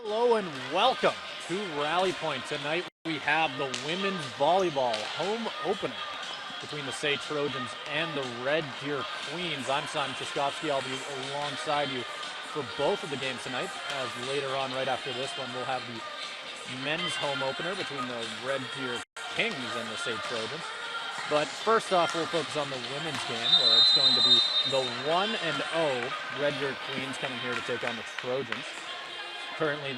Hello and welcome to Rally Point. Tonight we have the women's volleyball home opener between the SAIT Trojans and the Red Deer Queens. I'm Simon Trzaskowski. I'll be alongside you for both of the games tonight, as later on, right after this one, we'll have the men's home opener between the Red Deer Kings and the SAIT Trojans. But first off, we'll focus on the women's game, where it's going to be the 1-0 Red Deer Queens coming here to take on the Trojans. Currently,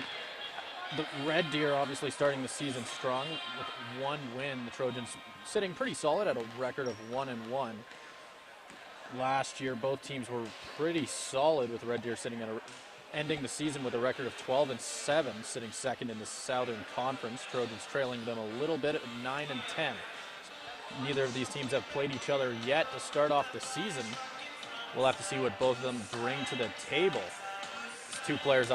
the Red Deer obviously starting the season strong with one win. The Trojans sitting pretty solid at a record of 1-1. Last year, both teams were pretty solid, with Red Deer sitting at ending the season with a record of 12-7, sitting second in the Southern Conference. Trojans trailing them a little bit at 9-10. Neither of these teams have played each other yet to start off the season. We'll have to see what both of them bring to the table. It's two players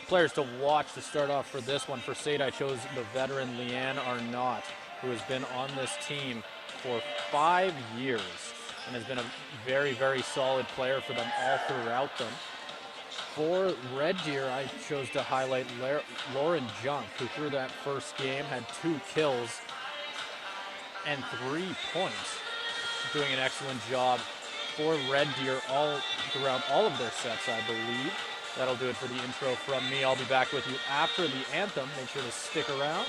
players to watch to start off for this one. For SAIT, I chose the veteran Leanne Arnott, who has been on this team for 5 years and has been a very, very solid player for them all throughout them. For Red Deer, I chose to highlight Lauren Junk, who through that first game had 2 kills and 3 points, doing an excellent job for Red Deer all throughout all of their sets, I believe. That'll do it for the intro from me. I'll be back with you after the anthem. Make sure to stick around.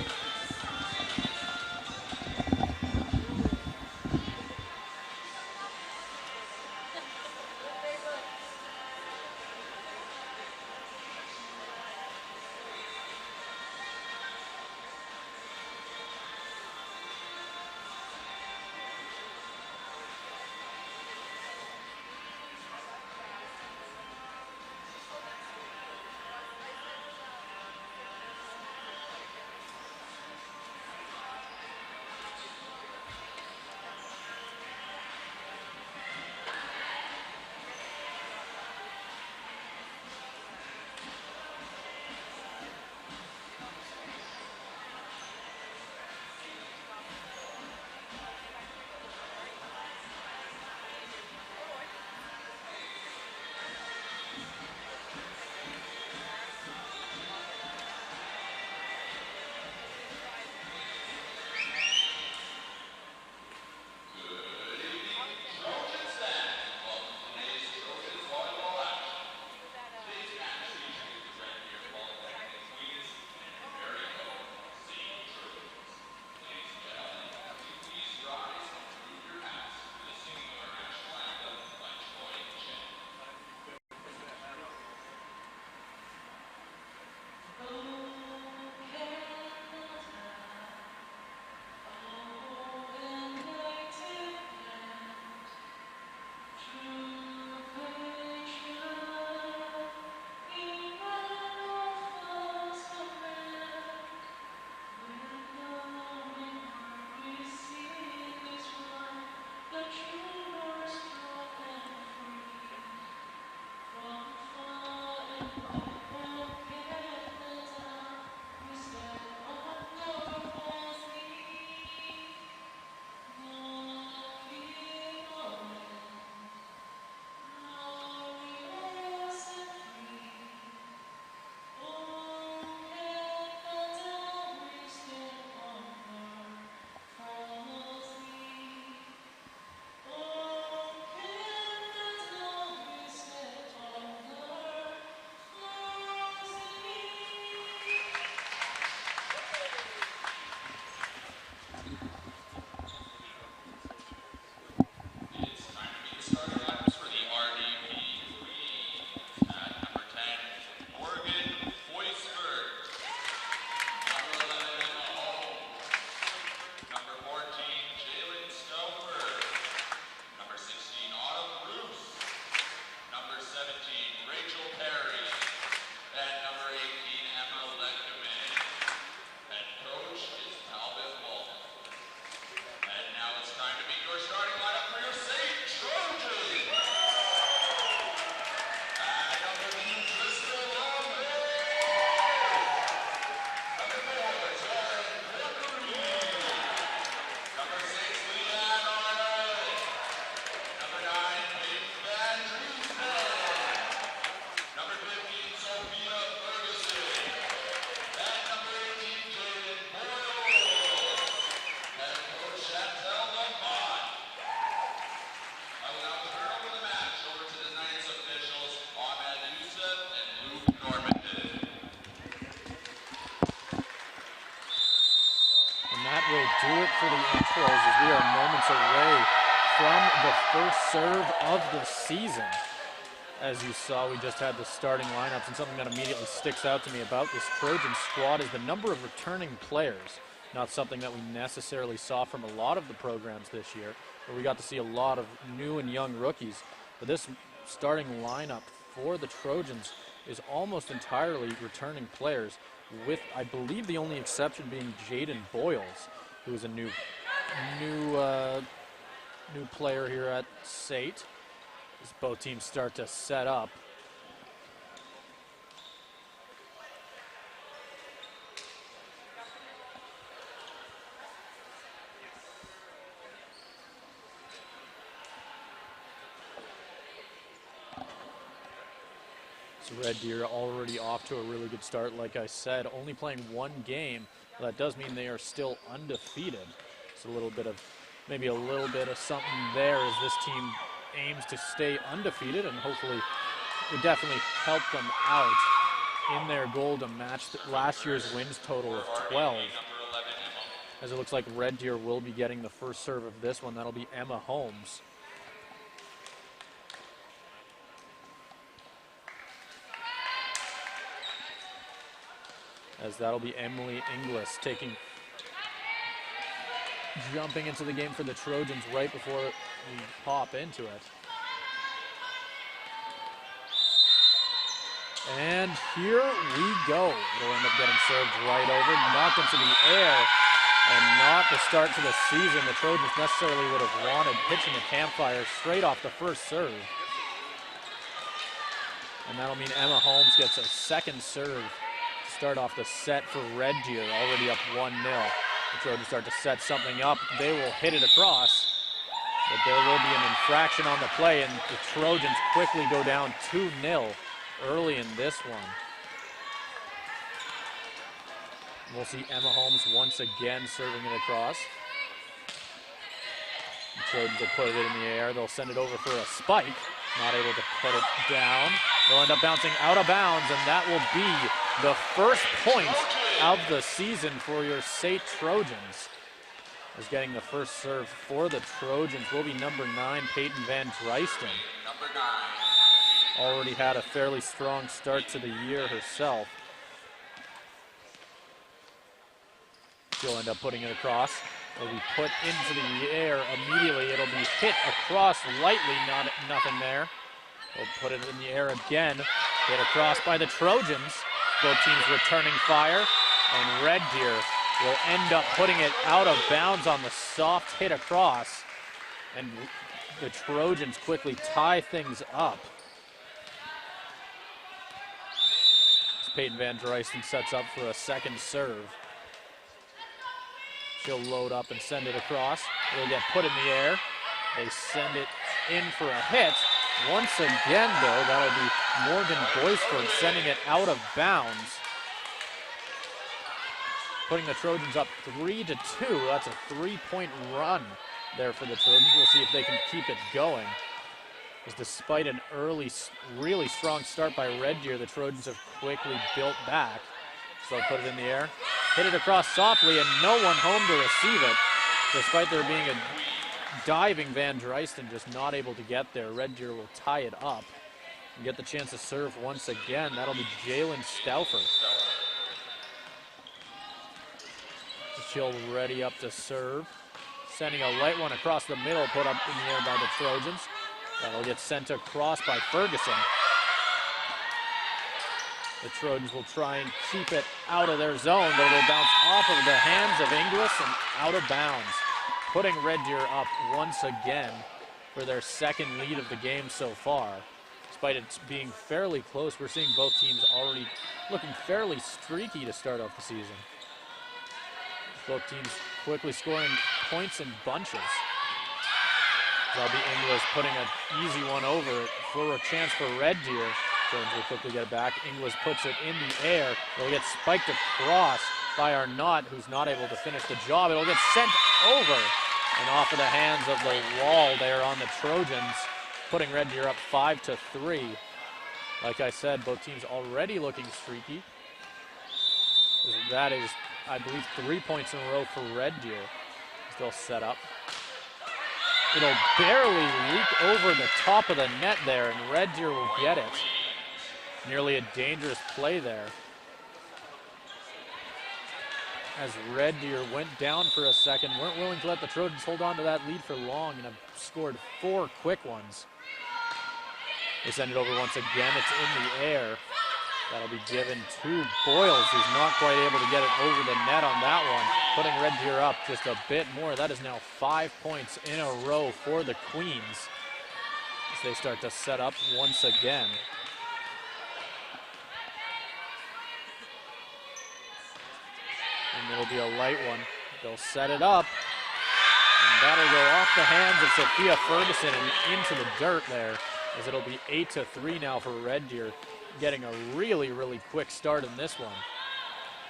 do it for the intros as we are moments away from the first serve of the season. As you saw, we just had the starting lineups, and something that immediately sticks out to me about this Trojan squad is the number of returning players. Not something that we necessarily saw from a lot of the programs this year, where we got to see a lot of new and young rookies. But this starting lineup for the Trojans is almost entirely returning players, with, I believe, the only exception being Jaden Boyles, who is a new player here at SAIT. As both teams start to set up. So Red Deer already off to a really good start. Like I said, only playing one game. But that does mean they are still undefeated. It's a little bit of, maybe a little bit of something there as this team aims to stay undefeated, and hopefully would definitely help them out in their goal to match last year's wins total of 12. As it looks like Red Deer will be getting the first serve of this one. That'll be Emma Holmes. As that'll be Emily Inglis jumping into the game for the Trojans right before we pop into it. And here we go. It'll end up getting served right over, knocked into the air, and not the start to the season the Trojans necessarily would have wanted, pitching a campfire straight off the first serve. And that'll mean Emma Holmes gets a second serve to start off the set for Red Deer, already up 1-0. The Trojans start to set something up. They will hit it across, but there will be an infraction on the play, and the Trojans quickly go down 2-0 early in this one. We'll see Emma Holmes once again serving it across. The Trojans will put it in the air. They'll send it over for a spike. Not able to put it down. They'll end up bouncing out of bounds, and that will be the first point of the season for your SAIT Trojans. As getting the first serve for the Trojans will be number 9, Peyton Van Dreisten. Already had a fairly strong start to the year herself. She'll end up putting it across. It'll be put into the air immediately. It'll be hit across lightly, nothing there. They'll put it in the air again. Hit across by the Trojans. Both teams returning fire. And Red Deer will end up putting it out of bounds on the soft hit across. And the Trojans quickly tie things up. As Peyton Van Dreisten sets up for a second serve. She'll load up and send it across. It'll get put in the air. They send it in for a hit. Once again, though, that'll be Morgan Boysford sending it out of bounds. Putting the Trojans up 3-2. That's a 3-point run there for the Trojans. We'll see if they can keep it going. As despite an early, really strong start by Red Deer, the Trojans have quickly built back. So put it in the air. Hit it across softly, and no one home to receive it. Despite there being a diving Van Dreisten, just not able to get there. Red Deer will tie it up and get the chance to serve once again. That'll be Jalen Stauffer. She'll ready up to serve. Sending a light one across the middle, put up in the air by the Trojans. That'll get sent across by Ferguson. The Trojans will try and keep it out of their zone, but it'll bounce off of the hands of Inglis and out of bounds, putting Red Deer up once again for their second lead of the game so far. Despite it being fairly close, we're seeing both teams already looking fairly streaky to start off the season. Both teams quickly scoring points in bunches. That'll be Inglis putting an easy one over for a chance for Red Deer. Trojans will quickly get it back. Inglis puts it in the air. It'll get spiked across by Arnott, who's not able to finish the job. It'll get sent over and off of the hands of the wall there on the Trojans, putting Red Deer up 5-3. Like I said, both teams already looking streaky. That is, I believe, 3 points in a row for Red Deer. Still set up. It'll barely leak over the top of the net there, and Red Deer will get it. Nearly a dangerous play there. As Red Deer went down for a second, weren't willing to let the Trojans hold on to that lead for long, and have scored 4 quick ones. They send it over once again. It's in the air. That'll be given to Boyles, who's not quite able to get it over the net on that one, putting Red Deer up just a bit more. That is now 5 points in a row for the Queens as they start to set up once again. And it'll be a light one. They'll set it up, and that'll go off the hands of Sophia Ferguson and into the dirt there, as it'll be 8-3 now for Red Deer, getting a really, really quick start in this one.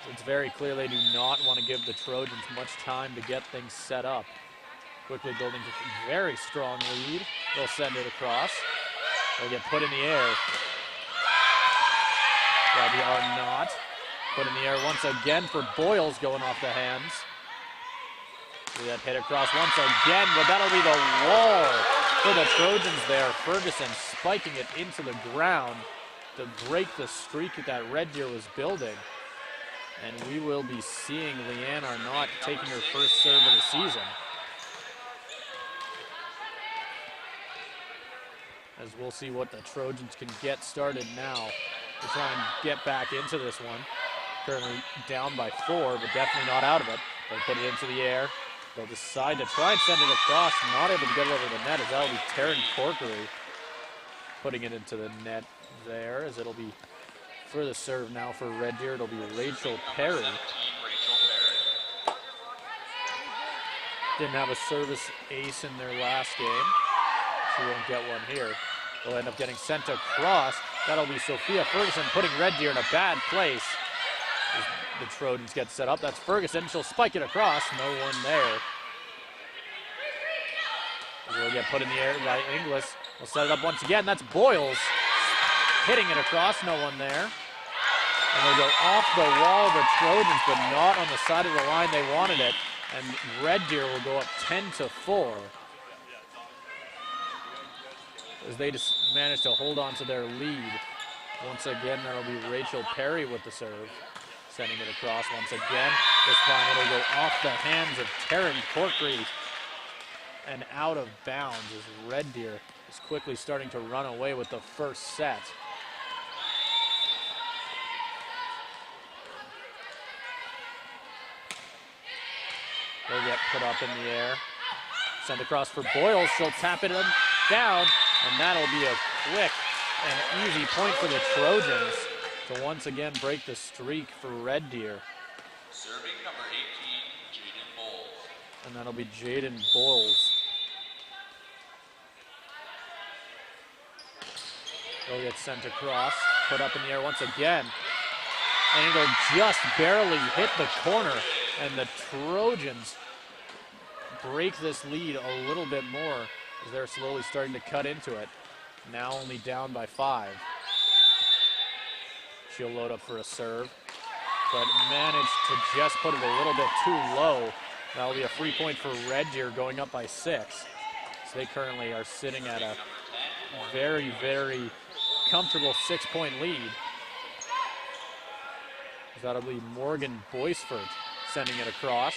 So it's very clear they do not want to give the Trojans much time to get things set up. Quickly building to a very strong lead. They'll send it across. They'll get put in the air. They are not. Put in the air once again for Boyles, going off the hands. See that hit across once again, but that'll be the wall for the Trojans there. Ferguson spiking it into the ground to break the streak that Red Deer was building. And we will be seeing Leanne Arnott taking her first serve of the season. As we'll see what the Trojans can get started now to try and get back into this one. Currently down by 4, but definitely not out of it. They'll put it into the air. They'll decide to try and send it across, not able to get it over the net, as that'll be Taryn Corkery putting it into the net there, as it'll be for the serve now for Red Deer. It'll be Rachel Perry. Didn't have a service ace in their last game. She won't get one here. They'll end up getting sent across. That'll be Sophia Ferguson putting Red Deer in a bad place. As the Trojans get set up. That's Ferguson. She'll spike it across. No one there. We'll get put in the air by Inglis. We'll set it up once again. That's Boyles hitting it across. No one there. And they'll go off the wall of the Trojans, but not on the side of the line they wanted it. And Red Deer will go up 10-4. As they just managed to hold on to their lead. Once again, that'll be Rachel Perry with the serve. Sending it across once again. This time it'll go off the hands of Taryn Corkery and out of bounds as Red Deer is quickly starting to run away with the first set. They'll get put up in the air. Send across for Boyles. She'll tap it down, and that'll be a quick and easy point for the Trojans to once again break the streak for Red Deer. Serving number 18, Jaden Bowles. And that'll be Jaden Bowles. They'll get sent across, put up in the air once again. And it'll just barely hit the corner. And the Trojans break this lead a little bit more as they're slowly starting to cut into it. Now only down by 5. She'll load up for a serve, but managed to just put it a little bit too low. That'll be a free point for Red Deer, going up by 6. So they currently are sitting at a very, very comfortable 6-point lead. That'll be Morgan Boisford sending it across.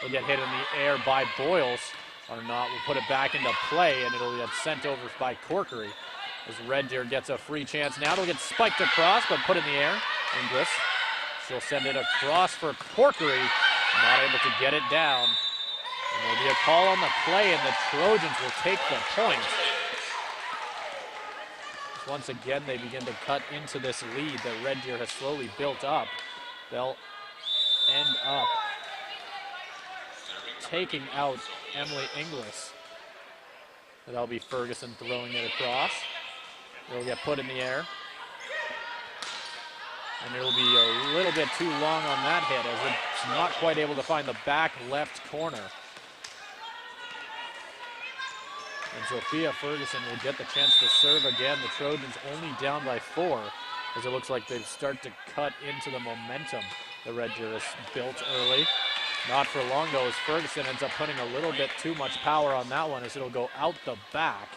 Will get hit in the air by Boyles. Arnott will put it back into play, and it'll get sent over by Corkery. As Red Deer gets a free chance now, it'll get spiked across, but put in the air. Inglis. She'll send it across for Corkery. Not able to get it down. And there'll be a call on the play, and the Trojans will take the point. Once again, they begin to cut into this lead that Red Deer has slowly built up. They'll end up taking out Emily Inglis. That'll be Ferguson throwing it across. It'll get put in the air. And it'll be a little bit too long on that hit, as it's not quite able to find the back left corner. And Sophia Ferguson will get the chance to serve again. The Trojans only down by 4, as it looks like they start to cut into the momentum the Red Deer has built early. Not for long though, as Ferguson ends up putting a little bit too much power on that one, as it'll go out the back.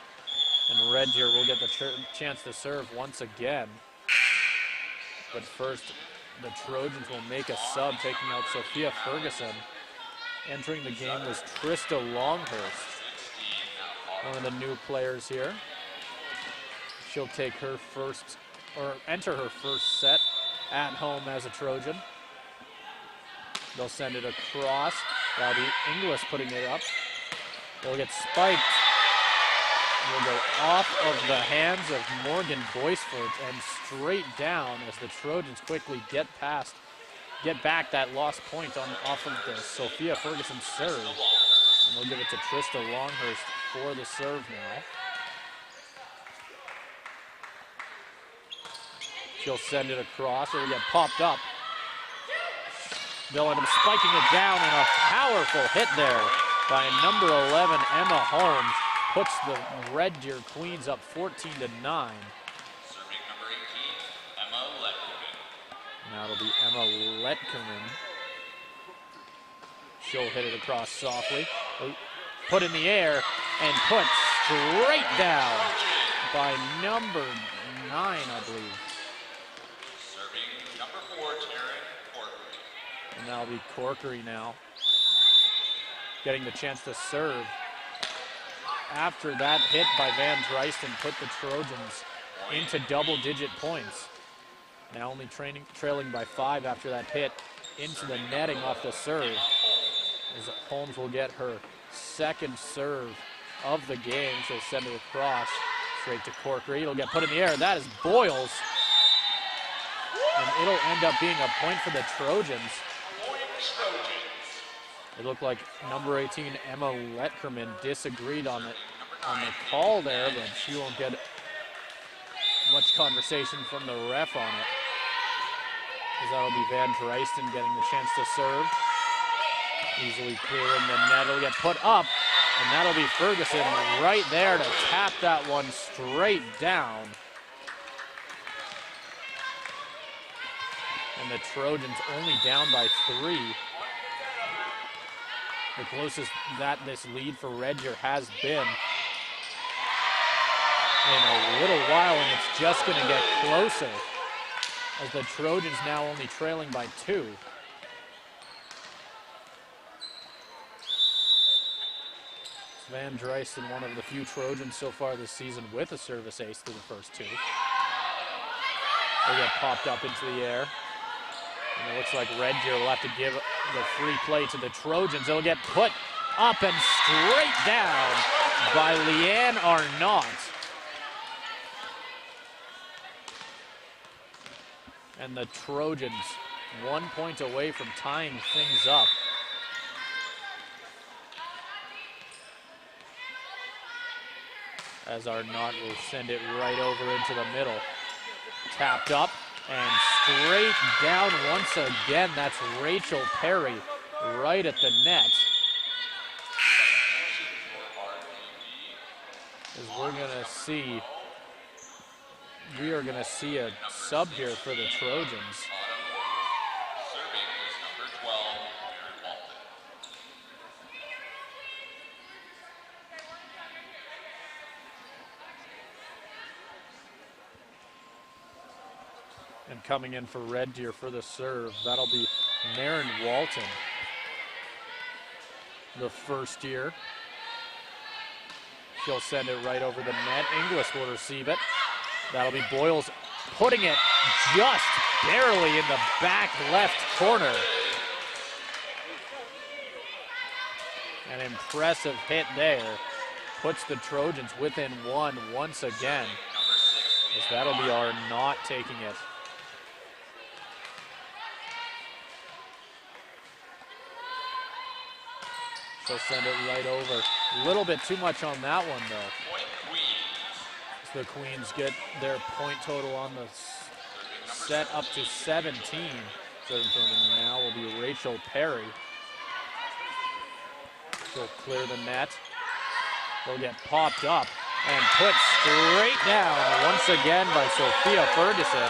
And Red Deer will get the chance to serve once again. But first, the Trojans will make a sub, taking out Sophia Ferguson. Entering the game was Trista Longhurst, one of the new players here. She'll take her first, or enter her first set at home as a Trojan. They'll send it across. That'll be Inglis putting it up. They'll get spiked. Will go off of the hands of Morgan Boisford and straight down as the Trojans quickly get back that lost point off of the Sophia Ferguson serve. And we'll give it to Trista Longhurst for the serve now. She'll send it across. It'll get popped up. They'll end up spiking it down, and a powerful hit there by number 11, Emma Holmes. Puts the Red Deer Queens up 14-9. Serving number 18, Emma Letkerman. Now it'll be Emma Letkerman. She'll hit it across softly. Put in the air and put straight down by number 9, I believe. Serving number 4, Taryn Corkery. And that'll be Corkery now, getting the chance to serve. After that hit by Van Dreisten put the Trojans into double-digit points. Now only trailing by 5 after that hit into the netting off the serve. As Holmes will get her second serve of the game. She'll send it across straight to Corkery. It'll get put in the air. That is Boyles. And it'll end up being a point for the Trojans. It looked like number 18, Emma Letkerman, disagreed on the call there, but she won't get much conversation from the ref on it. As that'll be Van Dreisten getting the chance to serve. Easily clearing the net. It'll get put up, and that'll be Ferguson right there to tap that one straight down. And the Trojans only down by 3. The closest that this lead for Red Deer has been in a little while, and it's just going to get closer as the Trojans now only trailing by 2. Van Dreisten, one of the few Trojans so far this season with a service ace through the first 2. They get popped up into the air. And it looks like Red Deer will have to give the free play to the Trojans. It'll get put up and straight down by Leanne Arnott. And the Trojans 1 point away from tying things up. As Arnott will send it right over into the middle. Tapped up. And straight down once again. That's Rachel Perry right at the net. As we are gonna see a sub here for the Trojans. Serving is number 12, Aaron Walton. And coming in for Red Deer for the serve, that'll be Maren Walton, the first year. She'll send it right over the net. Inglis will receive it. That'll be Boyles putting it just barely in the back left corner. An impressive hit there. Puts the Trojans within 1 once again. As that'll be Arnott taking it. She'll send it right over. A little bit too much on that one, though. So the Queens get their point total on the set up to 17. Serving now will be Rachel Perry. She'll clear the net. They'll get popped up and put straight down once again by Sophia Ferguson.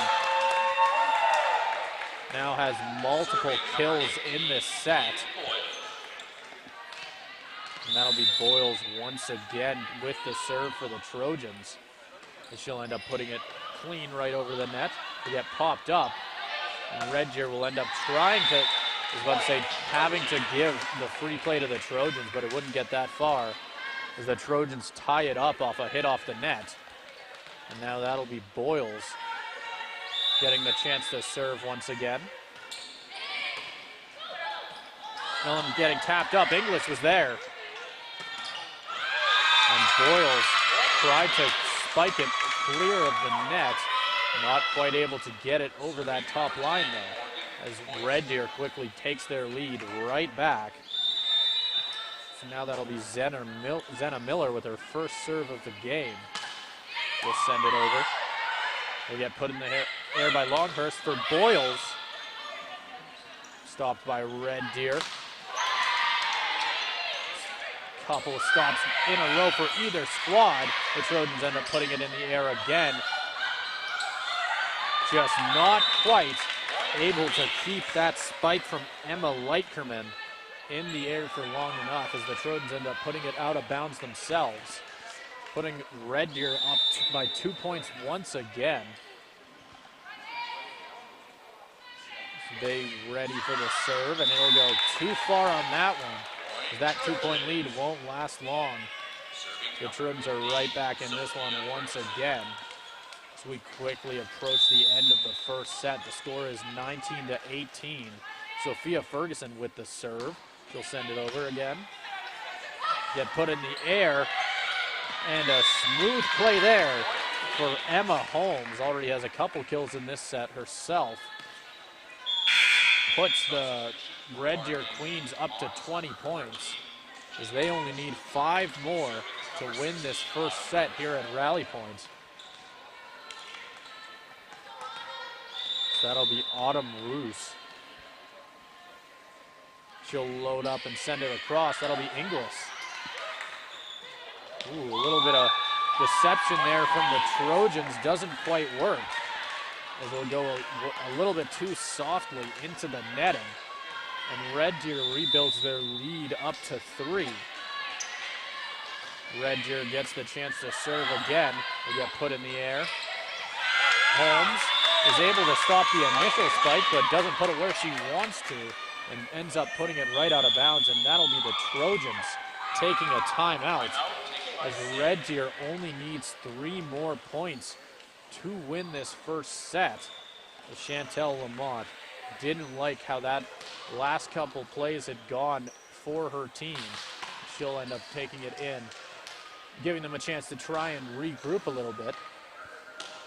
Now has multiple kills in this set. And that'll be Boyles once again with the serve for the Trojans. And she'll end up putting it clean right over the net. It'll get popped up. And Red Deer will end up trying to, I was about to say, having to give the free play to the Trojans, but it wouldn't get that far as the Trojans tie it up off a hit off the net. And now that'll be Boyles getting the chance to serve once again. Millen getting tapped up. English was there. And Boyles tried to spike it clear of the net. Not quite able to get it over that top line though, as Red Deer quickly takes their lead right back. So now that'll be Zenna Miller with her first serve of the game. We'll send it over. We'll get put in the air by Longhurst for Boyles. Stopped by Red Deer. Couple of stops in a row for either squad. The Trojans end up putting it in the air again. Just not quite able to keep that spike from Emma Leitkerman in the air for long enough as the Trojans end up putting it out of bounds themselves. Putting Red Deer up by 2 points once again. They ready for the serve, and it'll go too far on that one. That 2-point lead won't last long. The Trojans are right back in this one once again. As we quickly approach the end of the first set, the score is 19-18. Sophia Ferguson with the serve. She'll send it over again. Get put in the air, and a smooth play there for Emma Holmes. Already has a couple kills in this set herself. Puts the Red Deer Queens up to 20 points as they only need 5 more to win this first set here at Rally Point. So that'll be Autumn Roos. She'll load up and send it across. That'll be Inglis. Ooh, a little bit of deception there from the Trojans. Doesn't quite work, as it'll go a little bit too softly into the netting. And Red Deer rebuilds their lead up to 3. Red Deer gets the chance to serve again. They get put in the air. Holmes is able to stop the initial spike, but doesn't put it where she wants to, and ends up putting it right out of bounds, and that'll be the Trojans taking a timeout, as Red Deer only needs 3 more points to win this first set. Chantel Lamont didn't like how that last couple plays had gone for her team. She'll end up taking it in, giving them a chance to try and regroup a little bit.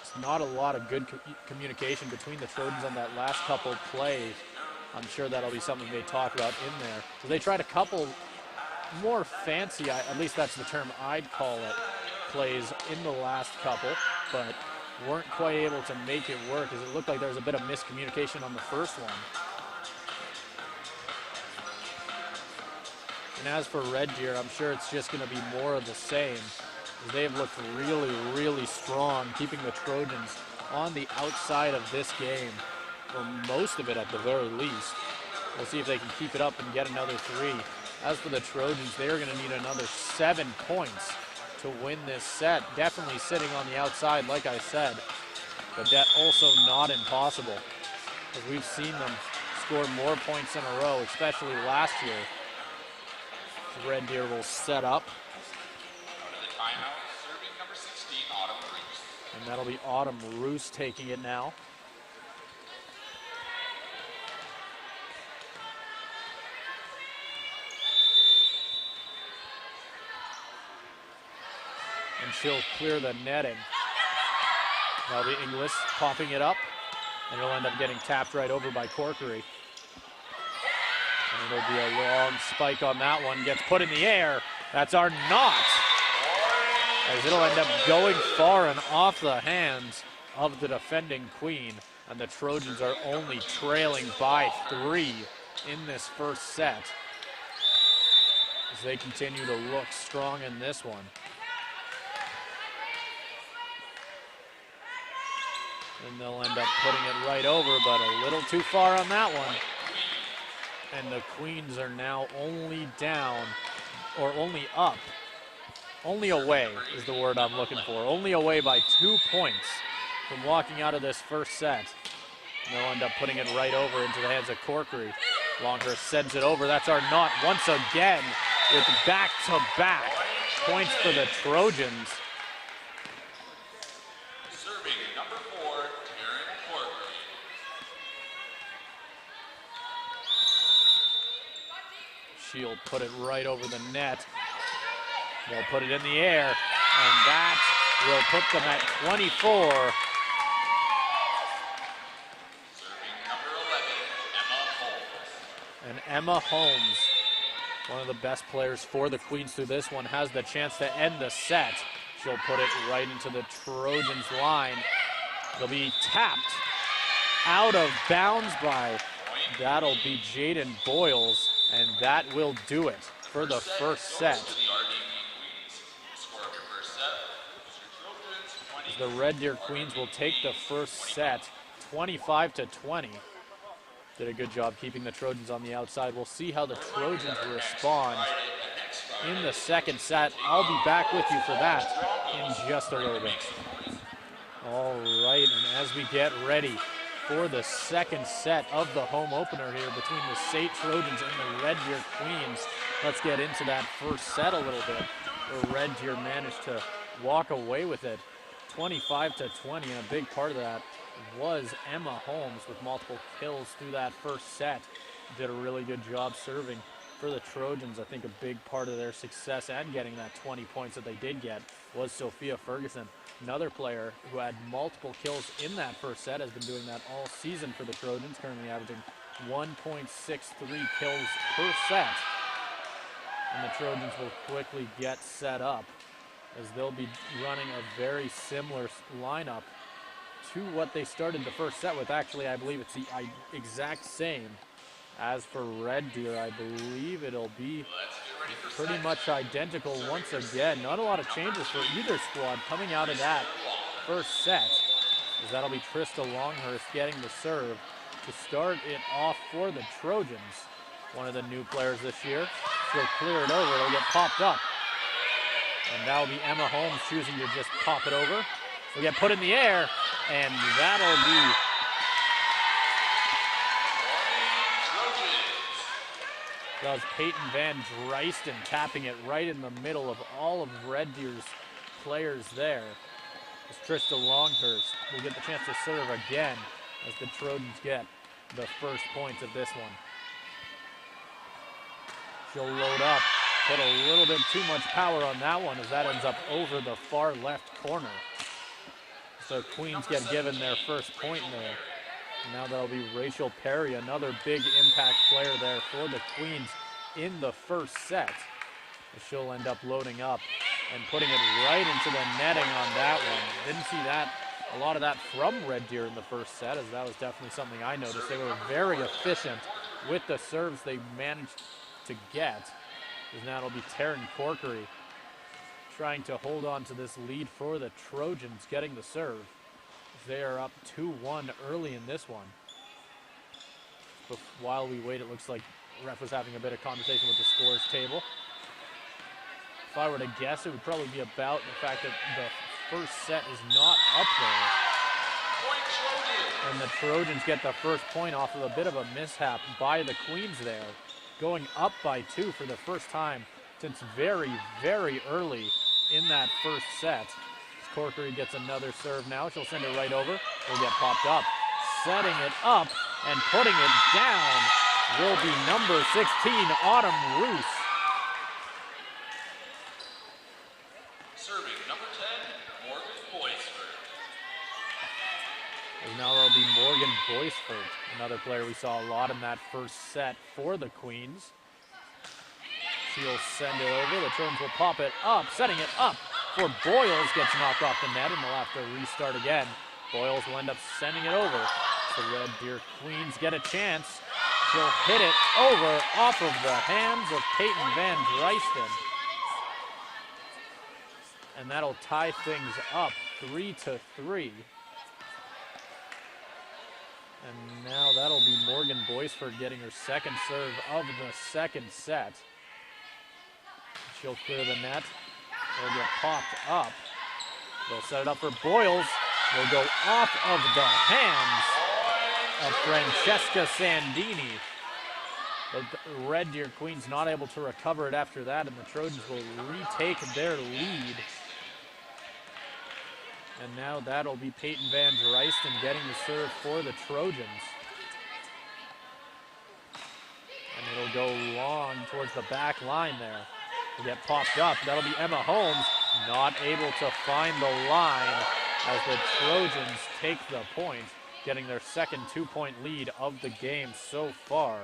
It's not a lot of good communication between the Trojans on that last couple plays. I'm sure that'll be something they talk about in there. So they tried a couple more fancy, at least that's the term I'd call it, plays in the last couple, but weren't quite able to make it work, as it looked like there was a bit of miscommunication on the first one. And as for Red Deer, I'm sure it's just going to be more of the same. They've looked really, really strong, keeping the Trojans on the outside of this game, or most of it at the very least. We'll see if they can keep it up and get another 3. As for the Trojans, they're going to need another 7 points to win this set. Definitely sitting on the outside, like I said, but that also not impossible, as we've seen them score more points in a row, especially last year. Red Deer will set up. Timeout, serving number 16, Autumn Roos. And that'll be Autumn Roos taking it now. And she'll clear the netting. That'll be Inglis popping it up, and it'll end up getting tapped right over by Corkery. And it'll be a long spike on that one. Gets put in the air. That's our knot, as it'll end up going far and off the hands of the defending queen. And the Trojans are only trailing by 3 in this first set, as they continue to look strong in this one. And they'll end up putting it right over, but a little too far on that one. And the Queens are now only down or only up, only away is the word I'm looking for. Only away by 2 points from walking out of this first set. And they'll end up putting it right over into the hands of Corkery. Longhurst sends it over. That's our knot once again with back-to-back points for the Trojans. Serving number 4, Taryn Corkery. She'll put it right over the net. They'll put it in the air, and that will put them at 24. Serving number 11, Emma Holmes. And Emma Holmes, one of the best players for the Queens through this one, has the chance to end the set. She'll put it right into the Trojans line. They'll be tapped out of bounds by, that'll be Jaden Boyles, and that will do it for the first set. The Red Deer Queens will take the first set 25-20. Did a good job keeping the Trojans on the outside. We'll see how the Trojans respond in the second set. I'll be back with you for that in just a little bit. All right, and as we get ready for the second set of the home opener here between the SAIT Trojans and the Red Deer Queens, let's get into that first set a little bit, where Red Deer managed to walk away with it 25-20, and a big part of that was Emma Holmes with multiple kills through that first set. Did a really good job serving for the Trojans. I think a big part of their success and getting that 20 points that they did get was Sophia Ferguson, another player who had multiple kills in that first set, has been doing that all season for the Trojans, currently averaging 1.63 kills per set. And the Trojans will quickly get set up, as they'll be running a very similar lineup to what they started the first set with. Actually, I believe it's the exact same as for Red Deer. I believe it'll be pretty much identical once again. Not a lot of changes for either squad coming out of that first set, as that'll be Trista Longhurst getting the serve to start it off for the Trojans. One of the new players this year. She'll clear it over. It'll get popped up. And that'll be Emma Holmes choosing to just pop it over. It'll get put in the air, and that'll be that was Peyton Van Dreisten tapping it right in the middle of all of Red Deer's players there. As Trista Longhurst will get the chance to serve again as the Trojans get the first points of this one. She'll load up, put a little bit too much power on that one, as that ends up over the far left corner. So Queens get given their first point there. Now that'll be Rachel Perry, another big impact player there for the Queens in the first set. She'll end up loading up and putting it right into the netting on that one. Didn't see that, a lot of that from Red Deer in the first set, as that was definitely something I noticed. They were very efficient with the serves they managed to get. As now it'll be Taryn Corkery trying to hold on to this lead for the Trojans, getting the serve. They are up 2-1 early in this one. But while we wait, it looks like the ref was having a bit of conversation with the scores table. If I were to guess, it would probably be about the fact that the first set is not up there. And the Trojans get the first point off of a bit of a mishap by the Queens there, going up by 2 for the first time since very, very early in that first set. Corkery gets another serve now. She'll send it right over. It'll get popped up. Setting it up and putting it down will be number 16, Autumn Roos. Serving number 10, Morgan Boysford. And now there'll be Morgan Boysford, another player we saw a lot in that first set for the Queens. She'll send it over. The Trojans will pop it up, setting it up for Boyles, gets knocked off the net, and they'll have to restart again. Boyles will end up sending it over. The Red Deer Queens get a chance. She'll hit it over off of the hands of Peyton Van Dreisten. And that'll tie things up 3-3. And now that'll be Morgan Boysford getting her second serve of the second set. She'll clear the net. It'll get popped up. They'll set it up for Boyles. Will go off of the hands of Francesca Sandini. The Red Deer Queens not able to recover it after that, and the Trojans will retake their lead. And now that'll be Peyton Van Drysten getting the serve for the Trojans. And it'll go long towards the back line there. It'll get popped up. That'll be Emma Holmes, not able to find the line as the Trojans take the point, getting their second 2-point lead of the game so far.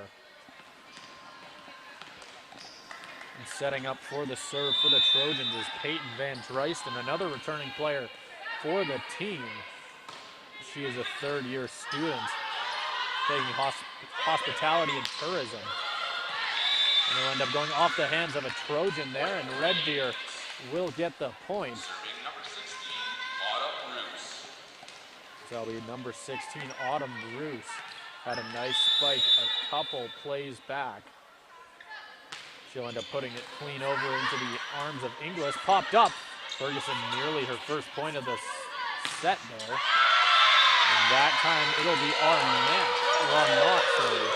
And setting up for the serve for the Trojans is Peyton Van Drysten, another returning player for the team. She is a third-year student taking hospitality and tourism. And they'll end up going off the hands of a Trojan there, and Red Deer will get the point. So that'll be number 16, Autumn Bruce. Had a nice spike a couple plays back. She'll end up putting it clean over into the arms of Inglis. Popped up. Ferguson nearly her first point of the set there. And that time it'll be Arnott, sorry.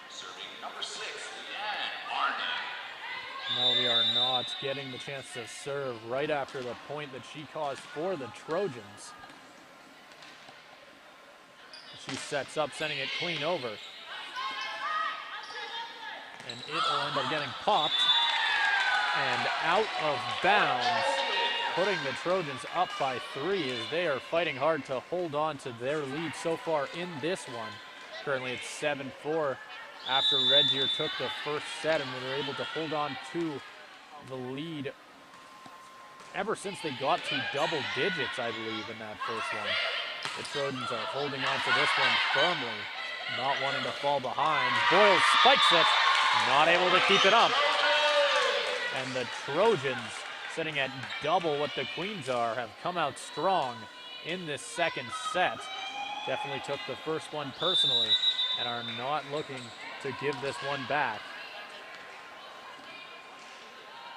Serving number 6, Leanne Arnott. Now we are not getting the chance to serve right after the point that she caused for the Trojans. She sets up, sending it clean over. And it will end up getting popped and out of bounds, putting the Trojans up by 3 as they are fighting hard to hold on to their lead so far in this one. Currently it's 7-4 after Red Deer took the first set, and they were able to hold on to the lead ever since they got to double digits, I believe, in that first one. The Trojans are holding on to this one firmly, not wanting to fall behind. Boyle spikes it, not able to keep it up. And the Trojans, sitting at double what the Queens are, have come out strong in this second set. Definitely took the first one personally and are not looking to give this one back.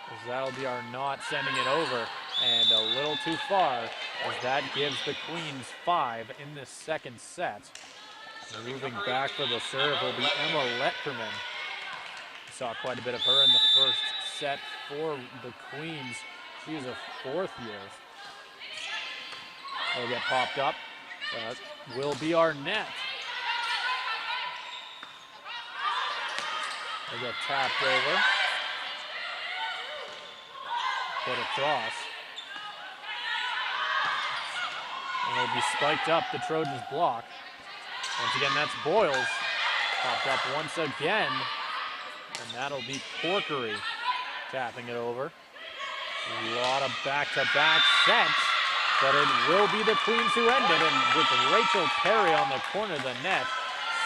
As that'll be Arnott sending it over, and a little too far, as that gives the Queens 5 in this second set. Moving back for the serve will be Emma Letterman. Saw quite a bit of her in the first set for the Queens. She is a 4th year. They'll get popped up. Will be Arnett. They'll get tapped over. Put across. And it'll be spiked up, the Trojans block. Once again, that's Boyles. Popped up once again. And that'll be Corkery tapping it over. A lot of back-to-back sets, but it will be the Queens who end it. And with Rachel Perry on the corner of the net,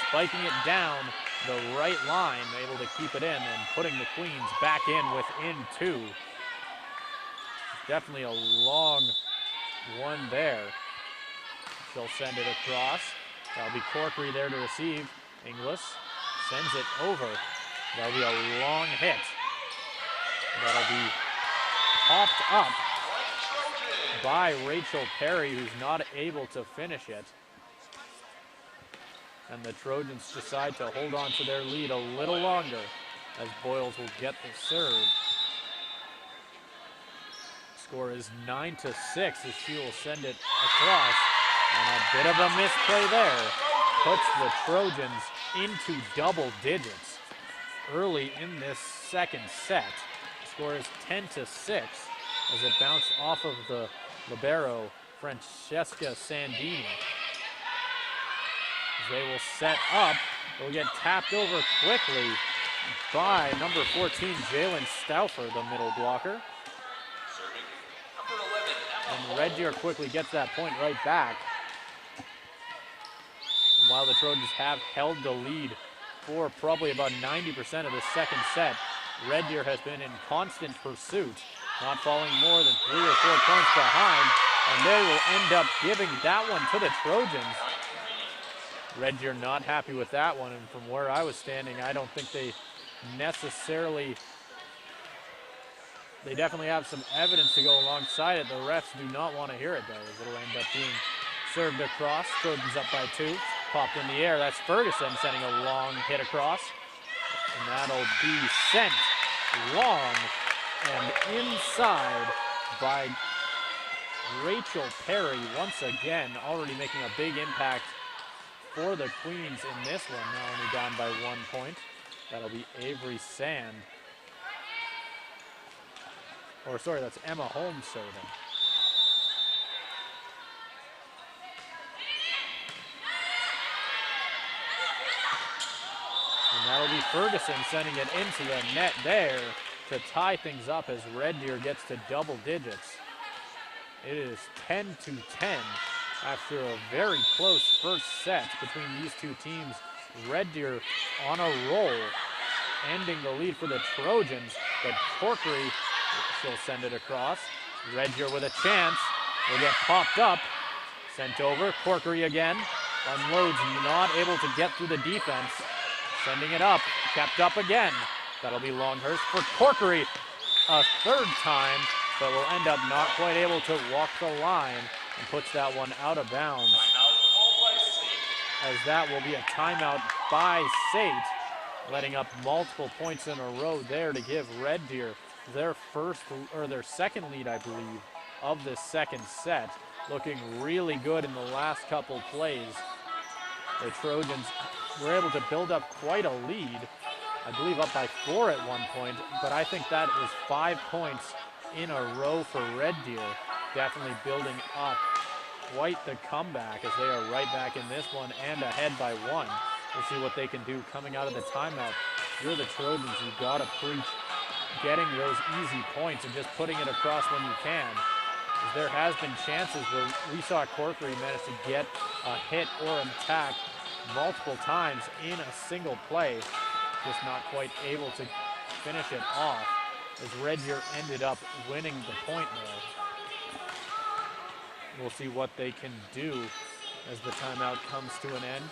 spiking it down the right line, able to keep it in and putting the Queens back in within 2. Definitely a long one there. She'll send it across. That'll be Corkery there to receive. Inglis sends it over. That'll be a long hit. That'll be popped up by Rachel Perry, who's not able to finish it. And the Trojans decide to hold on to their lead a little longer as Boyles will get the serve. Score is 9-6 as she will send it across. And a bit of a misplay there puts the Trojans into double digits early in this second set. The score is 10-6 as it bounced off of the libero, Francesca Sandini. As they will set up, it will get tapped over quickly by number 14, Jalen Stauffer, the middle blocker. And Red Deer quickly gets that point right back. And while the Trojans have held the lead for probably about 90% of the second set, Red Deer has been in constant pursuit, not falling more than 3 or 4 points behind, and they will end up giving that one to the Trojans. Red Deer not happy with that one, and from where I was standing, I don't think they necessarily, they definitely have some evidence to go alongside it. The refs do not want to hear it though, as it'll end up being served across. Trojans up by 2, popped in the air. That's Ferguson sending a long hit across, and that'll be sent long and inside by Rachel Perry once again, already making a big impact for the Queens in this one, now only down by 1 point. That'll be Avery Sand. Or sorry, that's Emma Holmes serving. And that'll be Ferguson sending it into the net there to tie things up as Red Deer gets to double digits. It is 10-10 after a very close first set between these two teams. Red Deer on a roll, ending the lead for the Trojans, but Corkery, she'll send it across. Red Deer with a chance, will get popped up, sent over. Corkery again, unloads, not able to get through the defense. Sending it up, kept up again. That'll be Longhurst for Corkery a third time, but will end up not quite able to walk the line and puts that one out of bounds. As that will be a timeout by SAIT, letting up multiple points in a row there to give Red Deer their their second lead, I believe, of the second set. Looking really good in the last couple plays. The Trojans were able to build up quite a lead, I believe up by 4 at one point, but I think that was 5 points in a row for Red Deer. Definitely building up quite the comeback as they are right back in this one and ahead by 1. We'll see what they can do coming out of the timeout. You're the Trojans, you've got to preach getting those easy points and just putting it across when you can. As there has been chances where we saw Corkery manage to get a hit or an attack multiple times in a single play, just not quite able to finish it off, as Red Deer ended up winning the point there. We'll see what they can do as the timeout comes to an end.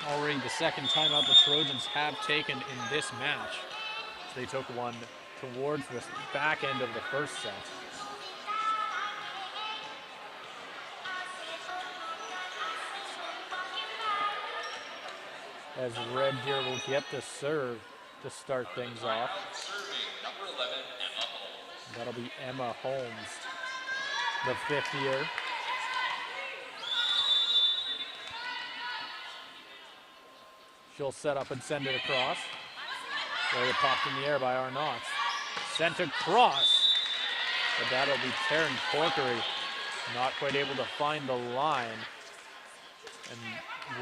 Already the second timeout the Trojans have taken in this match. They took one towards the back end of the first set. As Red Deer will get the serve to start things off. Number 11, Emma Holmes. That'll be Emma Holmes, the 5th year. She'll set up and send it across. There it popped in the air by Arnott. Sent across, but that'll be Taryn Corkery, not quite able to find the line. And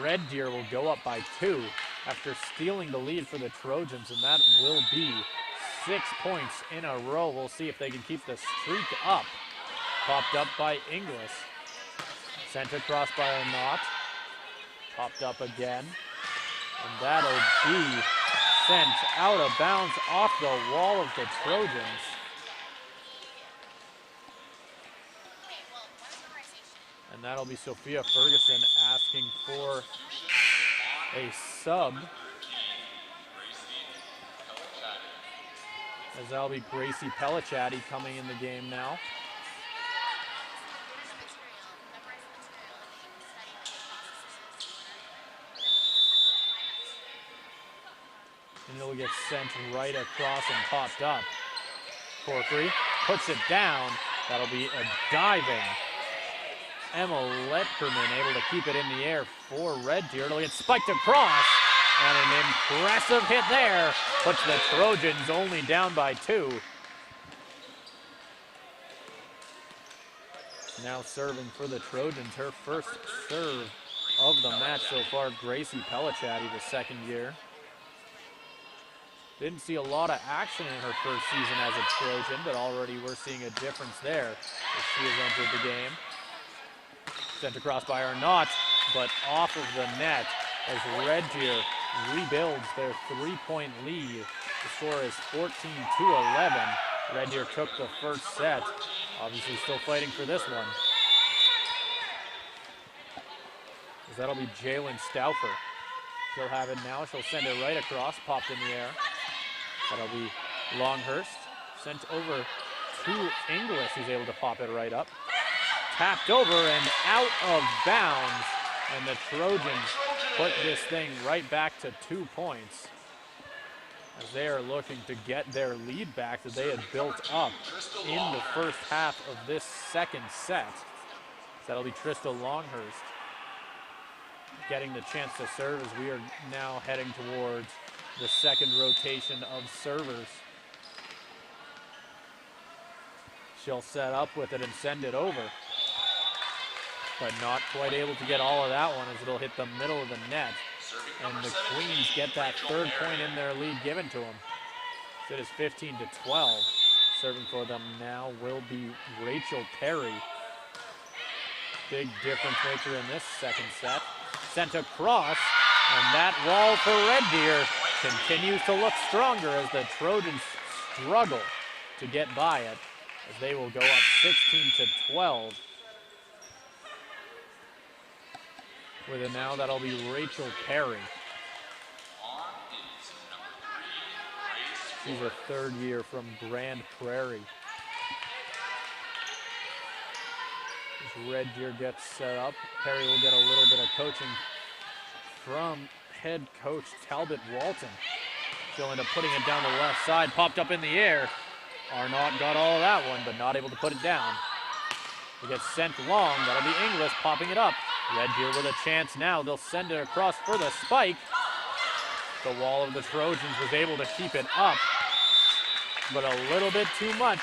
Red Deer will go up by 2 after stealing the lead for the Trojans, and that will be 6 points in a row. We'll see if they can keep the streak up. Popped up by Inglis. Sent across by Arnott. Popped up again. And that'll be sent out of bounds off the wall of the Trojans. And that'll be Sophia Ferguson asking for a sub. As that'll be Gracie Pellicciati coming in the game now. And it'll get sent right across and popped up. Corkery puts it down. That'll be a diving Emma Letkerman able to keep it in the air for Red Deer. It'll get spiked across, and an impressive hit there puts the Trojans only down by 2. Now serving for the Trojans, her first serve of the match so far, Gracie Pellicciati, the 2nd year. Didn't see a lot of action in her first season as a Trojan, but already we're seeing a difference there as she has entered the game. Sent across by Arnott, but off of the net as Red Deer rebuilds their 3-point lead. The score is 14-11. Red Deer took the first set. Obviously still fighting for this one. as that'll be Jalen Stauffer. She'll have it now. She'll send it right across, popped in the air. That'll be Longhurst. Sent over to Inglis, who's able to pop it right up. Tapped over and out of bounds. And the Trojans put this thing right back to 2 points, as they are looking to get their lead back that they had built up in the first half of this second set. So that'll be Trista Longhurst getting the chance to serve, as we are now heading towards the second rotation of servers. She'll set up with it and send it over, but not quite able to get all of that one, as it'll hit the middle of the net. And the Queens get that third point in their lead given to them. So it is 15-12. Serving for them now will be Rachel Perry. Big difference maker in this second set. Sent across, and that wall for Red Deer continues to look stronger as the Trojans struggle to get by it, as they will go up 16-12. With it now, that'll be Rachel Perry. She's a third year from Grand Prairie. As Red Deer gets set up, Perry will get a little bit of coaching from head coach Talbot Walton. She'll end up putting it down the left side, popped up in the air. Arnott got all of that one, but not able to put it down. It gets sent long. That'll be Inglis popping it up. Red Deer with a chance now. They'll send it across for the spike. The wall of the Trojans was able to keep it up, but a little bit too much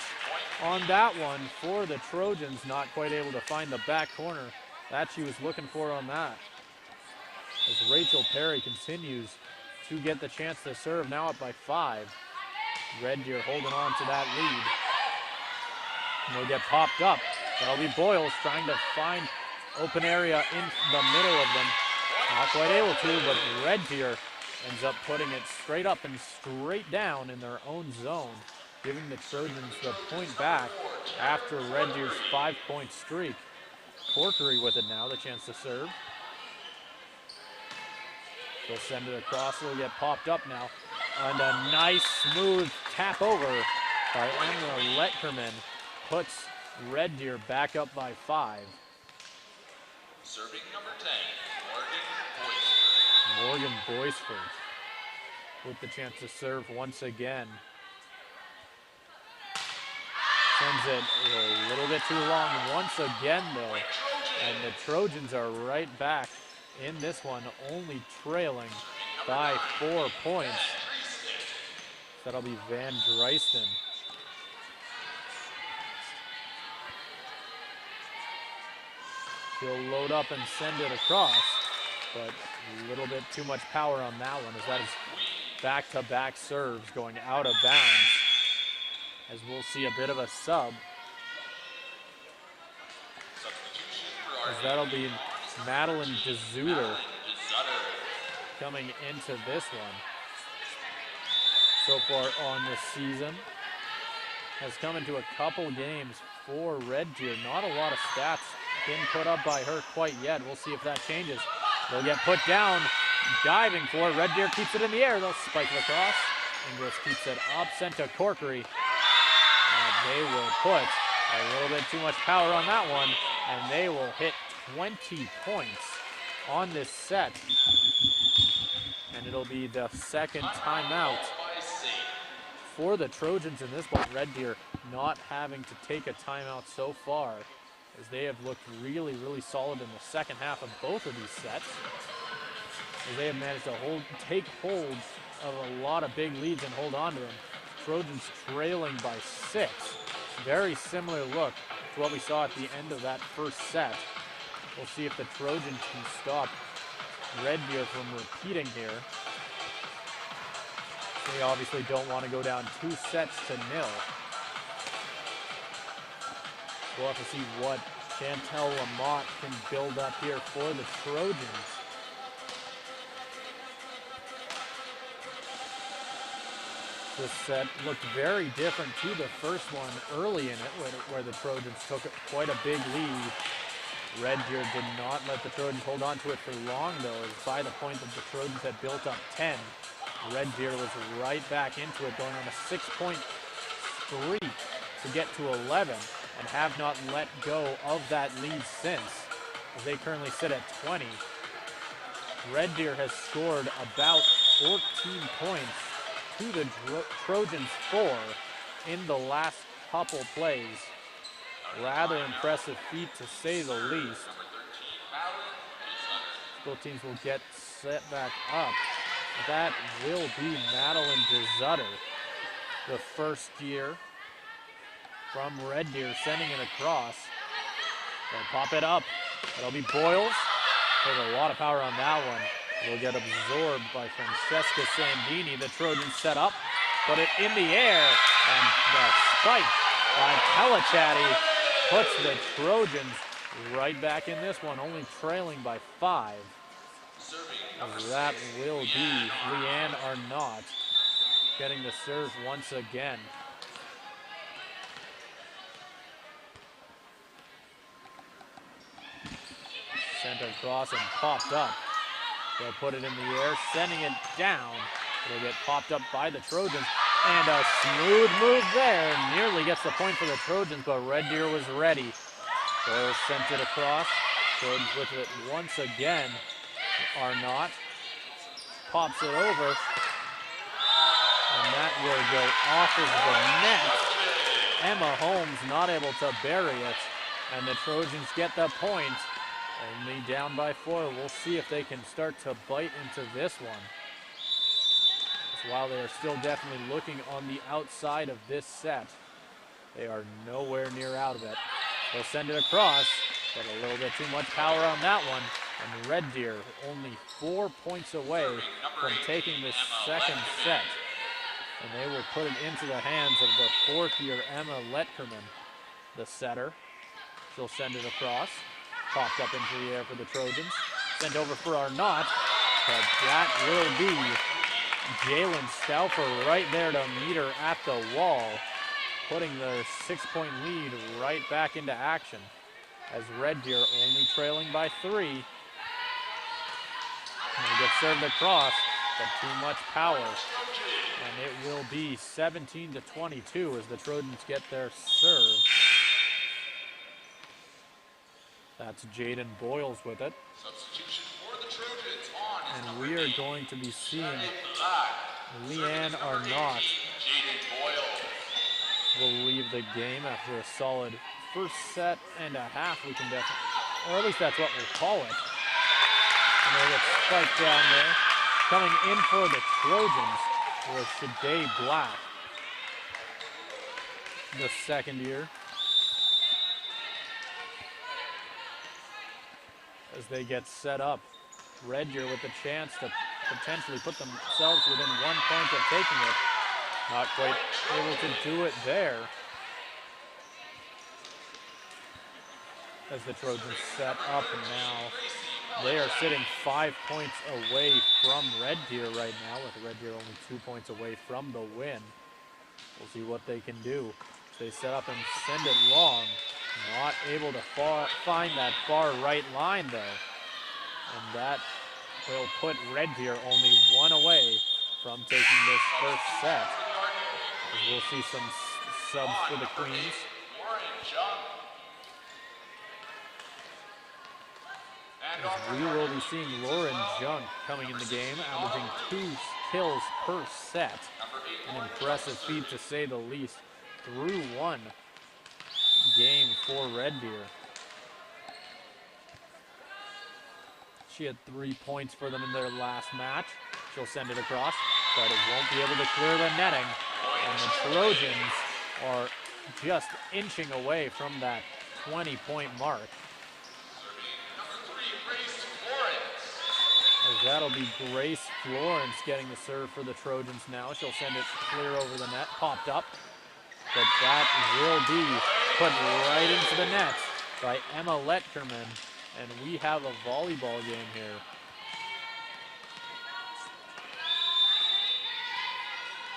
on that one for the Trojans. Not quite able to find the back corner that she was looking for on that. As Rachel Perry continues to get the chance to serve, now up by 5. Red Deer holding on to that lead. And they'll get popped up. That'll be Boyles trying to find open area in the middle of them. Not quite able to, but Red Deer ends up putting it straight up and straight down in their own zone, giving the Trojans the point back after Red Deer's 5-point streak. Corkery with it now, the chance to serve. They'll send it across, it'll get popped up now. And a nice smooth tap over by Emma Letkerman puts Red Deer back up by 5. Serving number 10, Morgan Boisford with the chance to serve once again. Sends it a little bit too long once again though. And the Trojans are right back in this one, only trailing by 4 points. That'll be Van Dreisten. She'll load up and send it across, but a little bit too much power on that one, as that is back-to-back serves going out of bounds, as we'll see a bit of a sub. As that'll be Madeline DeZutter coming into this one. So far on this season, has come into a couple games for Red Deer. Not a lot of stats been put up by her quite yet. We'll see if that changes. They'll get put down, diving for it. Red Deer keeps it in the air. They'll spike it across. Inglis keeps it up, sent to Corkery. They will put a little bit too much power on that one, and they will hit 20 points on this set. And it'll be the second timeout for the Trojans in this one. Red Deer not having to take a timeout so far, as they have looked really, really solid in the second half of both of these sets. As they have managed to take hold of a lot of big leads and hold on to them. Trojans trailing by 6. Very similar look to what we saw at the end of that first set. We'll see if the Trojans can stop Red Deer from repeating here. They obviously don't want to go down 2 sets to 0. We'll have to see what Chantel Lamont can build up here for the Trojans. This set looked very different to the first one early in it, where the Trojans took quite a big lead. Red Deer did not let the Trojans hold on to it for long, though, as by the point that the Trojans had built up 10, Red Deer was right back into it, going on a 6-point streak to get to 11, and have not let go of that lead since, as they currently sit at 20. Red Deer has scored about 14 points to the Trojans 4 in the last couple plays. Rather impressive feat, to say the least. Both teams will get set back up. That will be Madeline DeZutter, the first year from Red Deer, sending it across. They'll pop it up. It'll be Boyles. Take a lot of power on that one. Will get absorbed by Francesca Sandini. The Trojans set up, put it in the air, and the spike by Pelachatti puts the Trojans right back in this one, only trailing by 5. As that will be Leanne Arnott getting the serve once again. Sent across and popped up. They'll put it in the air, sending it down. It'll get popped up by the Trojans. And a smooth move there. Nearly gets the point for the Trojans, but Red Deer was ready. Doyle sent it across. Trojans with it once again. Arnott pops it over. And that will go off of the net. Emma Holmes not able to bury it. And the Trojans get the point. Only down by 4. We'll see if they can start to bite into this one. While they are still definitely looking on the outside of this set, they are nowhere near out of it. They'll send it across, but a little bit too much power on that one. And Red Deer only 4 points away from taking this second set. And they will put it into the hands of the 4th-year Emma Letkerman, the setter. She'll send it across. Popped up into the air for the Trojans. Sent over for Arnott, but that will be Jalen Stauffer right there to meet her at the wall, putting their 6-point lead right back into action, as Red Deer only trailing by 3. And they get served across, but too much power. And it will be 17-22 as the Trojans get their serve. That's Jaden Boyles with it. Substitution for the Trojans on. And we are going to be seeing Leanne Arnott will leave the game after a solid first set and a half, we can definitely, or at least that's what we'll call it. And they get spiked down there. Coming in for the Trojans was Shade Black, the second year. As they get set up, Red Deer with the chance to potentially put themselves within 1 point of taking it. Not quite able to do it there. As the Trojans set up now, they are sitting 5 points away from Red Deer right now, with Red Deer only 2 points away from the win. We'll see what they can do. They set up and send it long. Not able to find that far right line though. And that will put Red Deer only 1 away from taking this first set. As we'll see some subs for the Queens. As we will be seeing Lauren Junk coming in the game, averaging 2 kills per set. An impressive feat to say the least. Through 1 game for Red Deer. She had 3 points for them in their last match. She'll send it across, but it won't be able to clear the netting. And the Trojans are just inching away from that 20-point mark. As that'll be Grace Florence getting the serve for the Trojans now. She'll send it clear over the net, popped up. But that will be put right into the net by Emma Letkerman. And we have a volleyball game here.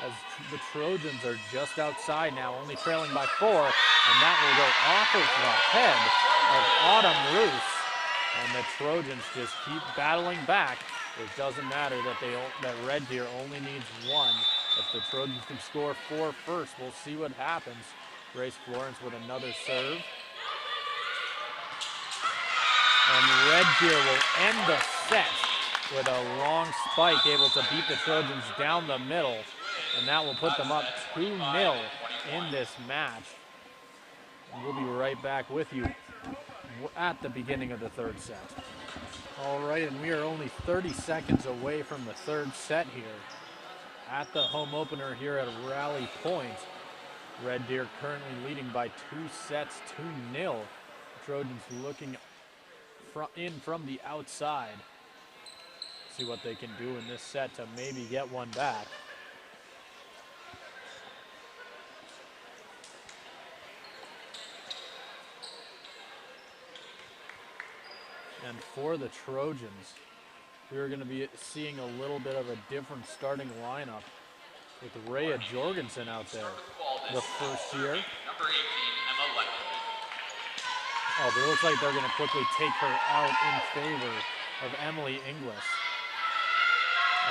as the Trojans are just outside now, only trailing by 4, and that will go off of the head of Autumn Roos, and the Trojans just keep battling back. It doesn't matter that Red Deer only needs 1. If the Trojans can score 4 first, we'll see what happens. Grace Florence with another serve. And Red Deer will end the set with a long spike, able to beat the Trojans down the middle. And that will put them up 2-0 in this match. And we'll be right back with you at the beginning of the third set. All right, and we are only 30 seconds away from the third set here at the home opener here at Rally Pointe. Red Deer currently leading by 2 sets, 2-0. Trojans looking in from the outside. See what they can do in this set to maybe get one back. And for the Trojans, we're going to be seeing a little bit of a different starting lineup with Rhea Jorgensen out there, the first year. Number 18, Emma Leck. Oh, but it looks like they're going to quickly take her out in favor of Emily Inglis.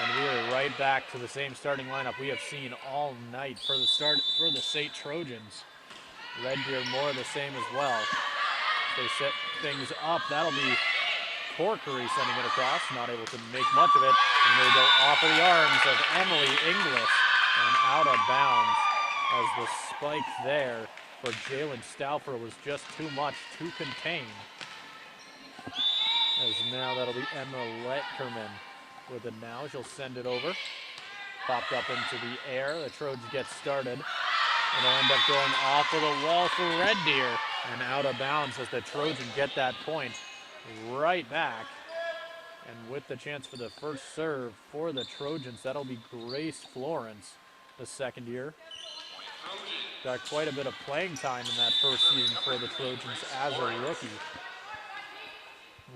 And we are right back to the same starting lineup we have seen all night for the SAIT Trojans. Red Deer more of the same as well. They set things up. That'll be Corkery sending it across, not able to make much of it. And they go off of the arms of Emily Inglis and out of bounds as the spike there for Jalen Stauffer was just too much to contain. As now that'll be Emma Letkerman with it now. She'll send it over. Popped up into the air. The Trojans get started. And it'll end up going off of the wall for Red Deer and out of bounds as the Trojans get that point right back. And with the chance for the first serve for the Trojans, that'll be Grace Florence, the second year. Got quite a bit of playing time in that first season for the Trojans as a rookie.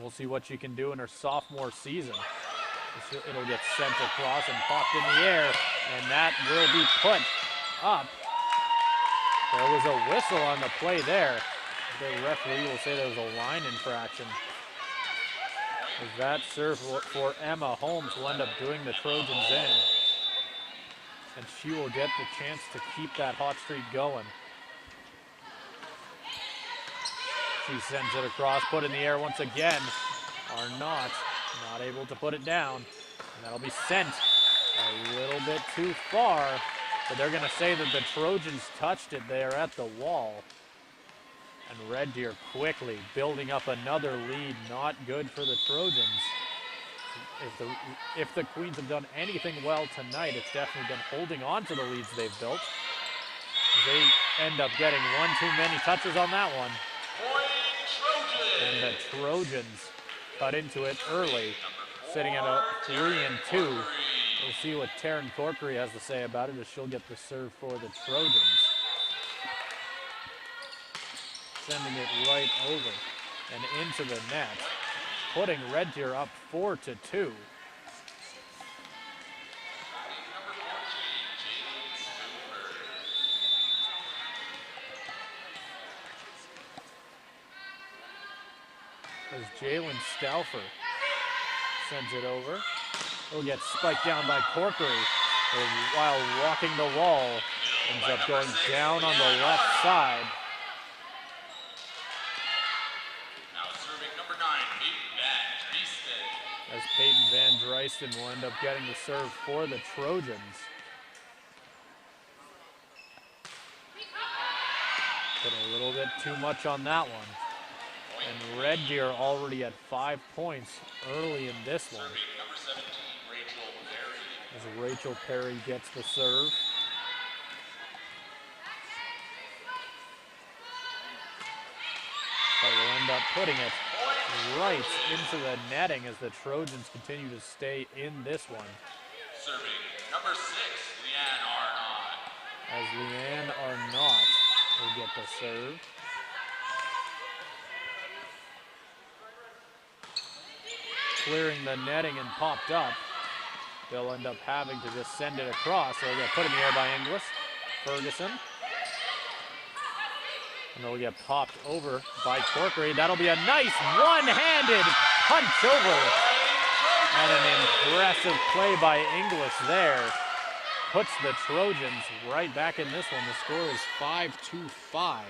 We'll see what she can do in her sophomore season. It'll get sent across and popped in the air, and that will be put up. There was a whistle on the play there. The referee will say there was a line infraction. As that serve for Emma Holmes will end up doing the Trojans in. And she will get the chance to keep that hot streak going. She sends it across, put in the air once again. Not able to put it down. And that'll be sent a little bit too far. But they're going to say that the Trojans touched it there at the wall. And Red Deer quickly building up another lead. Not good for the Trojans. If the Queens have done anything well tonight, it's definitely been holding on to the leads they've built. They end up getting one too many touches on that one. And the Trojans cut into it early, sitting at a 3-2. We'll see what Taryn Corkery has to say about it as she'll get the serve for the Trojans. Sending it right over and into the net, putting Red Deer up 4-2. As Jalen Stauffer sends it over. He'll get spiked down by Corkery while walking the wall. Ends up going down on the left side. As Peyton Van Dreisten will end up getting the serve for the Trojans. Put a little bit too much on that one. And Red Deer already at 5 points early in this one. As Rachel Perry gets the serve. But will end up putting it right into the netting as the Trojans continue to stay in this one. Serving number 6, Leanne Arnott. As Leanne Arnott will get the serve. Clearing the netting and popped up. they'll end up having to just send it across. So they'll get put in the air by Inglis. Ferguson. And they'll get popped over by Corkery. That'll be a nice one-handed punch over. And an impressive play by Inglis there. Puts the Trojans right back in this one. The score is 5-5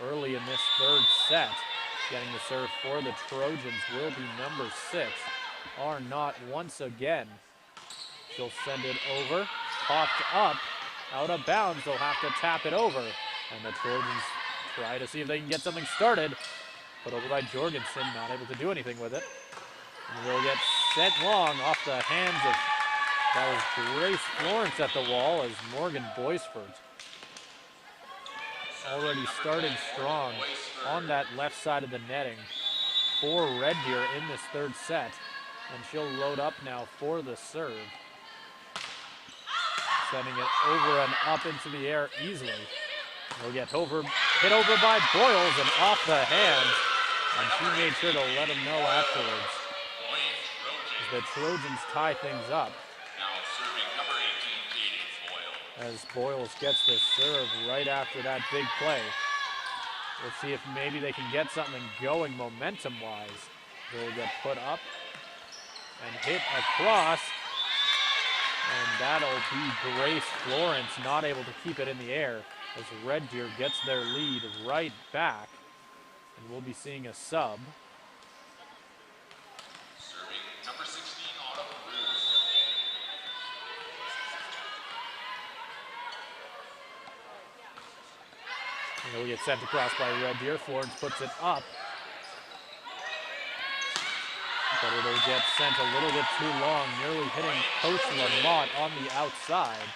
early in this third set. Getting the serve for the Trojans will be number 6. Arnott once again. She'll send it over. Popped up. Out of bounds. They'll have to tap it over. And the Trojans try to see if they can get something started. Put over by Jorgensen. Not able to do anything with it. And they'll get set long off the hands of, that was Grace Florence at the wall, as Morgan Boisford already starting strong on that left side of the netting for Red Deer in this third set. And she'll load up now for the serve. Sending it over and up into the air easily. They'll get hit over by Boyles and off the hand. And she made sure to let him know afterwards. As the Trojans tie things up. Now serving number 18, Katie Boyle. As Boyles gets the serve right after that big play. We'll see if maybe they can get something going momentum-wise. They'll get put up and hit across. And that'll be Grace Florence not able to keep it in the air as Red Deer gets their lead right back. And we'll be seeing a sub. Serving number 16, Autumn Bruce. And it'll get sent across by Red Deer. Florence puts it up. But it'll get sent a little bit too long, nearly hitting Coach Lamont on the outside.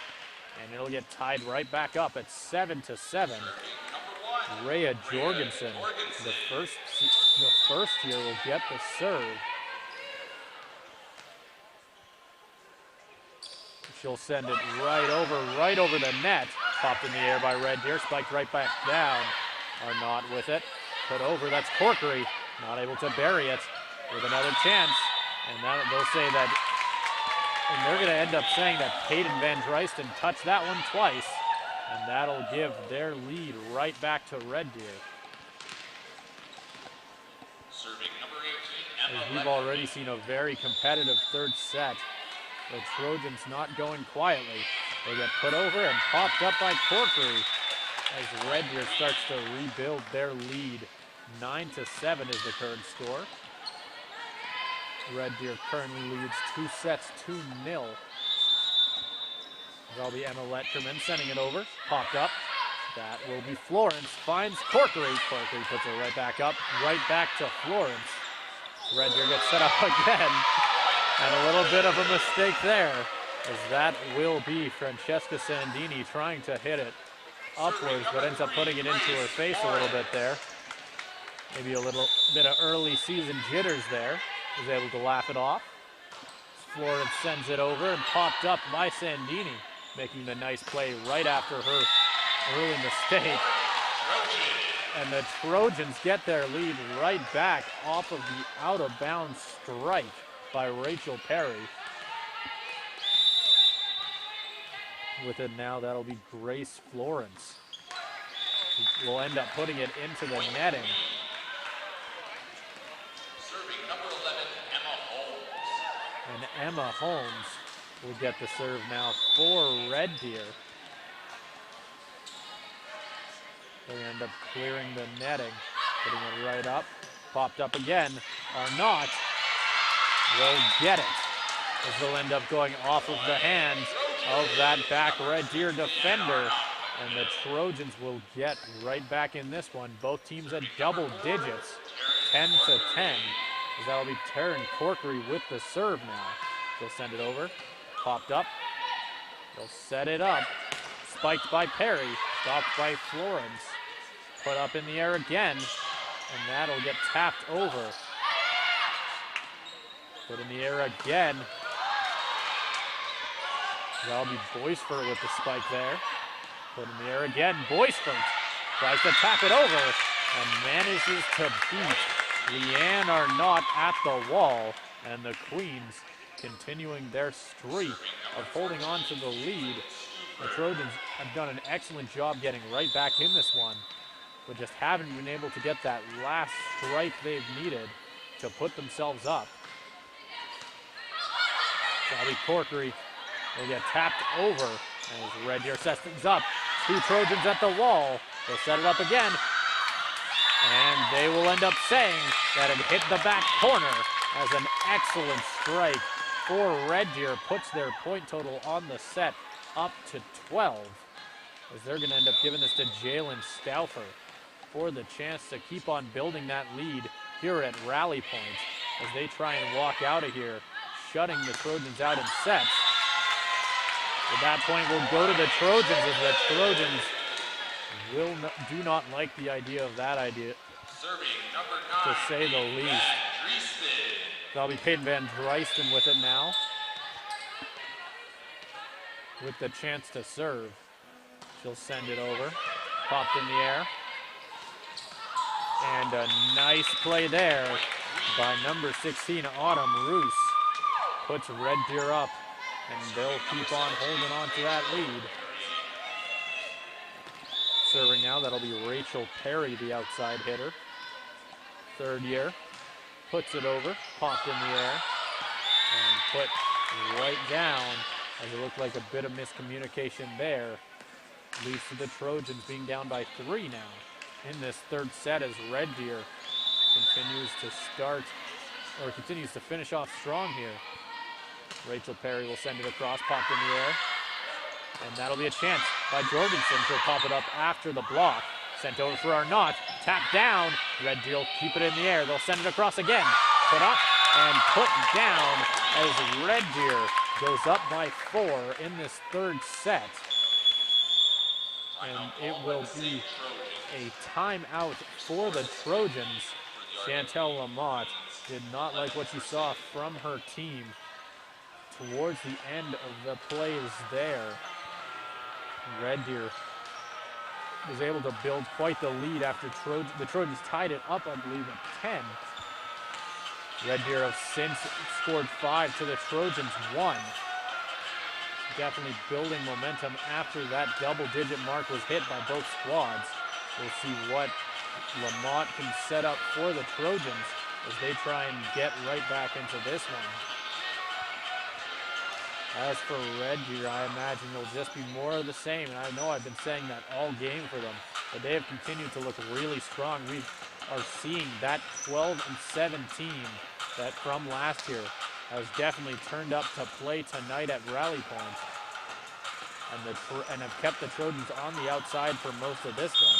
And it'll get tied right back up at 7-7. Rhea Jorgensen, the first here, will get the serve. She'll send it right over the net. Popped in the air by Red Deer, spiked right back down. Arnott with it, put over, that's Corkery. Not able to bury it with another chance. And that, they'll say that, and they're gonna end up saying that Peyton Van Drysten touched that one twice. And that'll give their lead right back to Red Deer. Serving number 18, As we've already seen a very competitive third set. The Trojans not going quietly. They get put over and popped up by Corkery as Red Deer starts to rebuild their lead. 9-7 is the current score. Red Deer currently leads 2 sets 2-0. That'll be Emma Letcherman sending it over. Popped up. That will be Florence. Finds Corkery. Corkery puts it right back up. Right back to Florence. Red Deer gets set up again. And a little bit of a mistake there. As that will be Francesca Sandini trying to hit it upwards, but ends up putting it into her face a little bit there. Maybe a little bit of early season jitters there. Was able to laugh it off. Florence sends it over and popped up by Sandini, making the nice play right after her early mistake. And the Trojans get their lead right back off of the out-of-bounds strike by Rachel Perry. With it now, that'll be Grace Florence. Will end up putting it into the netting. Serving number 11, Emma Holmes. And Emma Holmes will get the serve now for Red Deer. They end up clearing the netting, putting it right up. Popped up again. Arnott will get it, as they'll end up going off of the hands of that back Red Deer defender. And the Trojans will get right back in this one. Both teams at double digits, 10-10. As that'll be Taryn Corkery with the serve now. They'll send it over. Popped up. They'll set it up. Spiked by Perry. Stopped by Florence. Put up in the air again. And that'll get tapped over. Put in the air again. That'll be Boisford with the spike there. Put in the air again. Boisford tries to tap it over and manages to beat Leanne Arnott at the wall. And the Queens continuing their streak of holding on to the lead. The Trojans have done an excellent job getting right back in this one, but just haven't been able to get that last strike they've needed to put themselves up. Shelby Corkery will get tapped over as Red Deer sets things up. 2 Trojans at the wall. They'll set it up again. And they will end up saying that it hit the back corner as an excellent strike for Red Deer. Puts their point total on the set up to 12. As they're going to end up giving this to Jalen Stauffer for the chance to keep on building that lead here at Rally Point as they try and walk out of here, shutting the Trojans out in sets. At that point, we'll go to the Trojans as the Trojans do not like the idea of that idea, to say the least. That'll be Peyton Van Dreisten with it now, with the chance to serve. She'll send it over, popped in the air. And a nice play there by number 16, Autumn Roos. Puts Red Deer up, and they'll keep on holding on to that lead. Serving now, that'll be Rachel Perry, the outside hitter. 3rd year, puts it over, popped in the air, and put right down as it looked like a bit of miscommunication there. Leads to the Trojans being down by 3 now in this 3rd set as Red Deer continues to finish off strong here. Rachel Perry will send it across, popped in the air. And that'll be a chance by Jorgensen. She'll pop it up after the block. Sent over for Arnott. Tapped down. Red Deer will keep it in the air. They'll send it across again. Put up and put down as Red Deer goes up by 4 in this 3rd set. And it will be a timeout for the Trojans. Chantel Lamont did not like what she saw from her team towards the end of the plays there. Red Deer was able to build quite the lead after the Trojans tied it up, I believe, at 10. Red Deer have since scored 5 to the Trojans 1. Definitely building momentum after that double-digit mark was hit by both squads. We'll see what Lamont can set up for the Trojans as they try and get right back into this one. As for Red Deer, I imagine it'll just be more of the same, and I know I've been saying that all game for them, but they have continued to look really strong. We are seeing that 12-7 team that from last year has definitely turned up to play tonight at Rally Point, and have kept the Trojans on the outside for most of this one.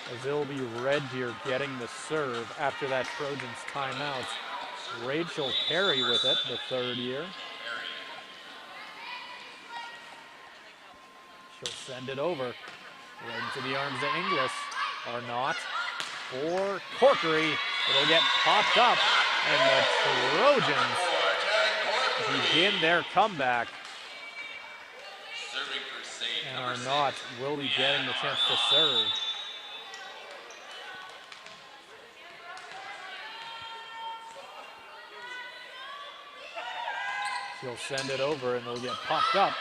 As it'll be Red Deer getting the serve after that Trojans timeout. Rachel Perry with it, the 3rd year. She'll send it over right into the arms of Inglis. Arnott for Corkery. It'll get popped up, and the Trojans begin their comeback. And Arnott will be getting the chance to serve. She'll send it over, and it'll get popped up.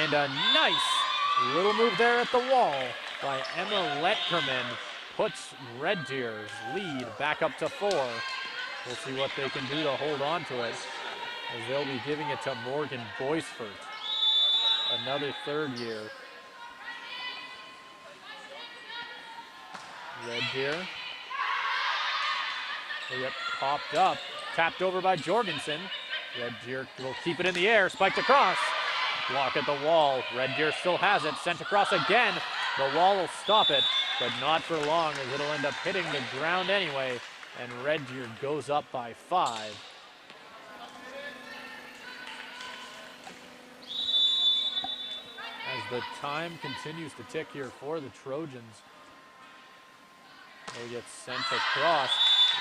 And a nice little move there at the wall by Emma Letkerman puts Red Deer's lead back up to 4. We'll see what they can do to hold on to it, as they'll be giving it to Morgan Boisford, another 3rd year. Red Deer will get popped up, tapped over by Jorgensen. Red Deer will keep it in the air, spiked across. Block at the wall. Red Deer still has it, sent across again. The wall will stop it, but not for long, as it'll end up hitting the ground anyway, and Red Deer goes up by 5. As the time continues to tick here for the Trojans, they get sent across.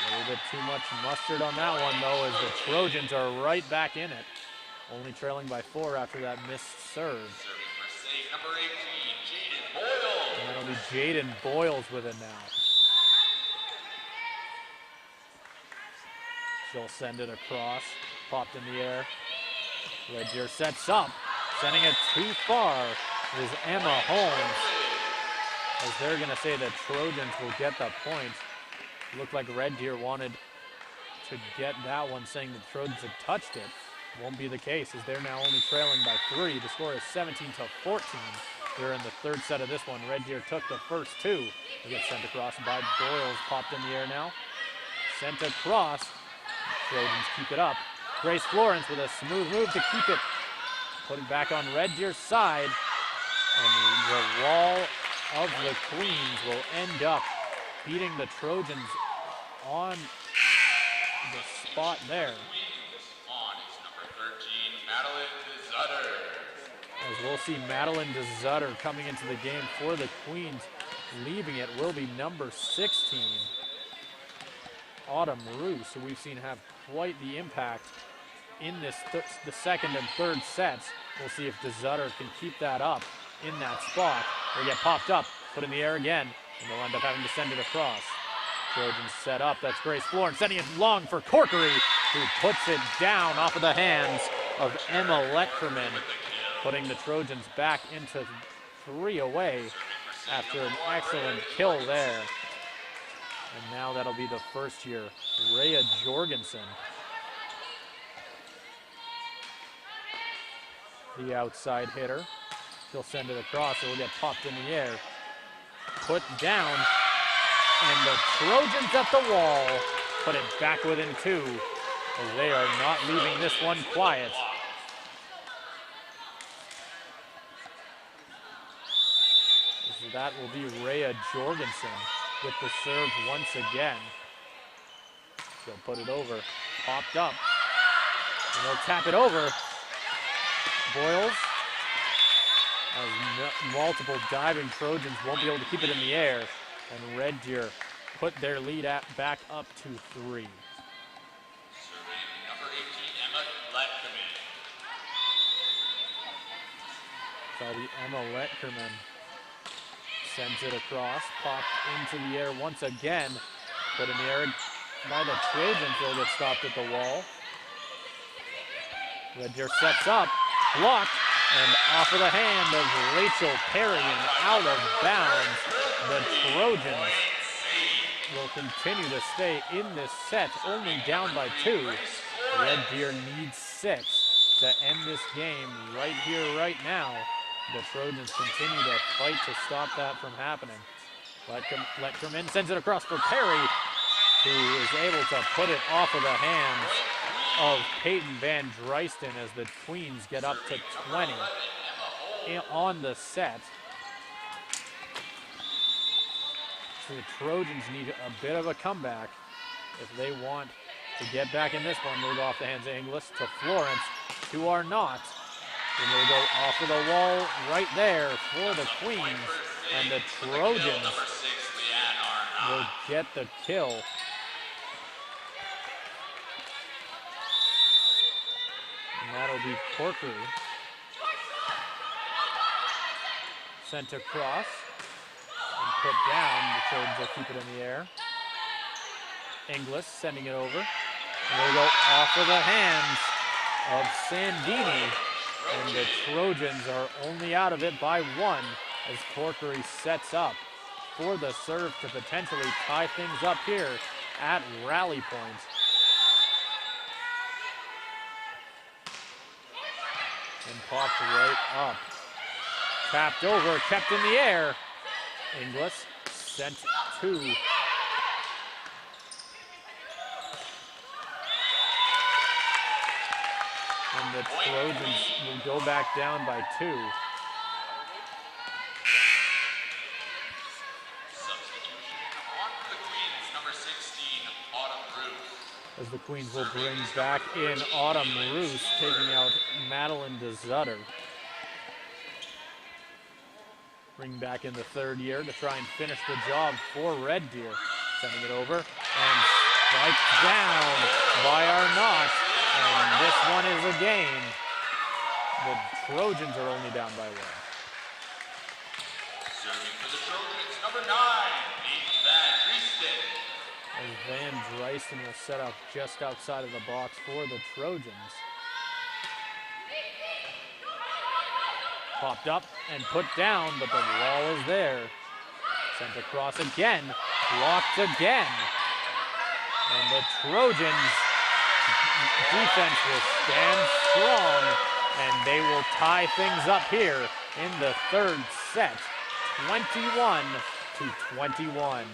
A little bit too much mustard on that one, though, as the Trojans are right back in it. Only trailing by 4 after that missed serve. Serving for SAIT, number 18, Jaden Boyle. And that'll be Jaden Boyles with it now. She'll send it across. Popped in the air. Red Deer sets up. Sending it too far is Emma Holmes. As they're going to say that Trojans will get the point. Looked like Red Deer wanted to get that one, saying the Trojans had touched it. Won't be the case, as they're now only trailing by 3. The score is 17-14. They're in the third set of this one. Red Deer took the first 2. They get sent across by Boyles. Popped in the air now. Sent across. Trojans keep it up. Grace Florence with a smooth move to keep it. Put it back on Red Deer's side. And the wall of the Queens will end up beating the Trojans on the spot there. On is number 13, Madeline DeZutter. As we'll see Madeline DeZutter coming into the game for the Queens. Leaving it will be number 16, Autumn Roos, who we've seen have quite the impact in this the second and third sets. We'll see if DeZutter can keep that up in that spot. They get popped up, put in the air again, and they'll end up having to send it across. Trojans set up. That's Grace Florence sending it long for Corkery, who puts it down off of the hands of Emma Letkerman, putting the Trojans back into 3 away after an excellent kill there. And now that'll be the first year, Rhea Jorgensen. The outside hitter. She'll send it across. It will get popped in the air. Put down. And the Trojans at the wall put it back within 2, as they are not leaving this one quiet. So that will be Rhea Jorgensen with the serve once again. She'll put it over. Popped up. And they'll tap it over. Boyles, as multiple diving Trojans won't be able to keep it in the air. And Red Deer put their lead back up to 3. Serving number 18, Emma Letkerman. So the Emma Letkerman sends it across, popped into the air once again. Put in the air by the Trojans. They'll get stopped at the wall. Red Deer sets up, blocked, and off of the hand of Rachel Perry and out of bounds. The Trojans will continue to stay in this set, only down by 2. Red Deer needs 6 to end this game right here, right now. The Trojans continue to fight to stop that from happening. Letkerman sends it across for Perry, who is able to put it off of the hands of Peyton Van Dreisten as the Queens get up to 20 on the set. So the Trojans need a bit of a comeback if they want to get back in this one. They'll go off the hands of Inglis to Florence, to Arnott. And they'll go off of the wall right there for the Queens. And the Trojans will get the kill. And that'll be Corkery. Sent across and put down. The Trojans will keep it in the air. Inglis sending it over. And they'll go off of the hands of Sandini. And the Trojans are only out of it by 1 as Corkery sets up for the serve to potentially tie things up here at rally point. And popped right up. Tapped over, kept in the air. Inglis sent to. And the Trojans will go back down by 2. Substitution on for the Queens, number 16, Autumn Roos. As the Queens will bring back in Autumn Roos, taking out Madeline DeZutter. Bring back in the third year to try and finish the job for Red Deer. Sending it over and Strike down by Arnott, and this one is a game. The Trojans are only down by one. Serving for the Trojans, number 9, Van Driesten. As Van Driesten will set up just outside of the box for the Trojans. Popped up and put down, but the wall is there. Sent across again, blocked again. And the Trojans defense will stand strong, and they will tie things up here in the third set, 21-21,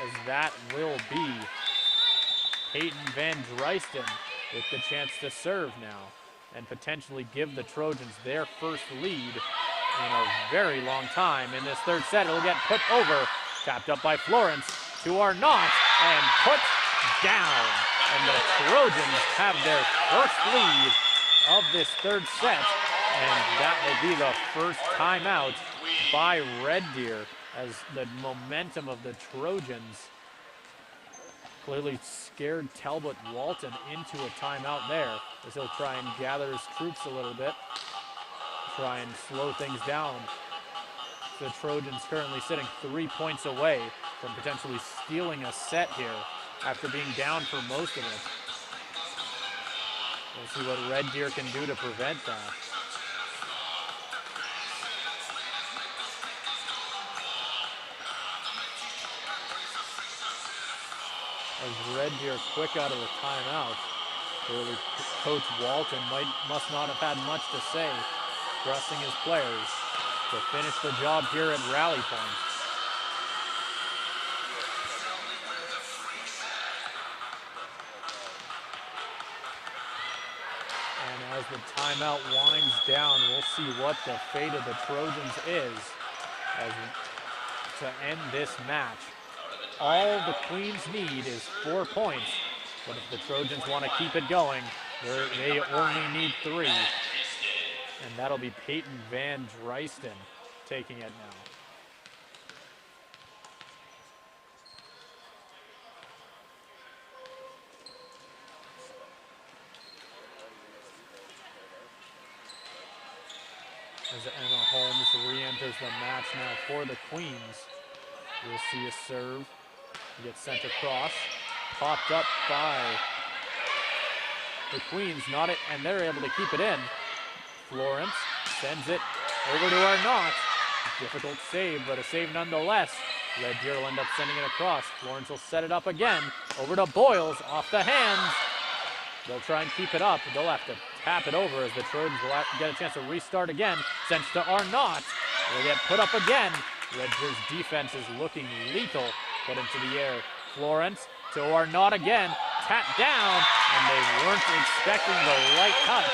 as that will be Peyton Van Driesten with the chance to serve now and potentially give the Trojans their first lead in a very long time. In this third set, it'll get put over, tapped up by Florence to Arnott, and put down. And the Trojans have their first lead of this third set, and that will be the first timeout by Red Deer, as the momentum of the Trojans clearly scared Talbot Walton into a timeout there, as he'll try and gather his troops a little bit, try and slow things down. The Trojans currently sitting 3 points away from potentially stealing a set here after being down for most of it. We'll see what Red Deer can do to prevent that. As Red Deer quick out of the timeout, clearly Coach Walton must not have had much to say, trusting his players to finish the job here at Rally Point. And as the timeout winds down, we'll see what the fate of the Trojans is as to end this match. All the Queens need is 4 points, but if the Trojans want to keep it going, they only need 3. And that'll be Peyton Van Driesten taking it now. As Emma Holmes re-enters the match now for the Queens. We'll see a serve. It gets sent across. Popped up by the Queens, and they're able to keep it in. Florence sends it over to Arnott. Difficult save, but a save nonetheless. Red Deer will end up sending it across. Florence will set it up again. Over to Boyles, off the hands. They'll try and keep it up. They'll have to tap it over as the Trojans will get a chance to restart again. Sends to Arnott. They'll get put up again. Red Deer's defense is looking lethal. Put into the air. Florence to Arnott again. Tapped down, and they weren't expecting the right touch.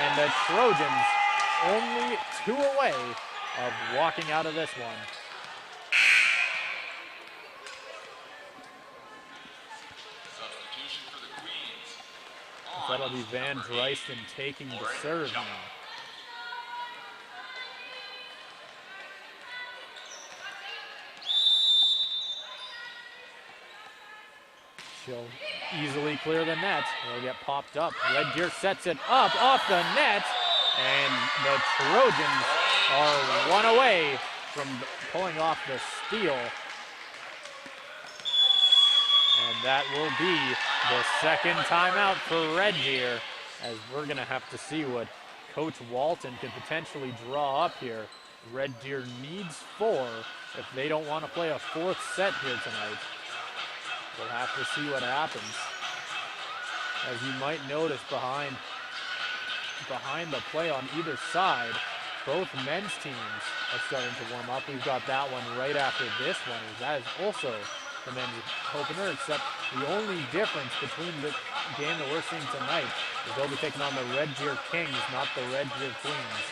And the Trojans only 2 away of walking out of this one. Substitution for the Queens. That'll be Van Driesten taking the serve now. She'll easily clear the net. It'll get popped up. Red Deer sets it up off the net, and the Trojans are 1 away from pulling off the steal. And that will be the second timeout for Red Deer, as we're going to have to see what Coach Walton can potentially draw up here. Red Deer needs 4 if they don't want to play a 4th set here tonight. We'll have to see what happens. As you might notice behind the play on either side, both men's teams are starting to warm up. We've got that one right after this one. That is also the men's opener, except the only difference between the game that we're seeing tonight is they'll be taking on the Red Deer Kings, not the Red Deer Queens.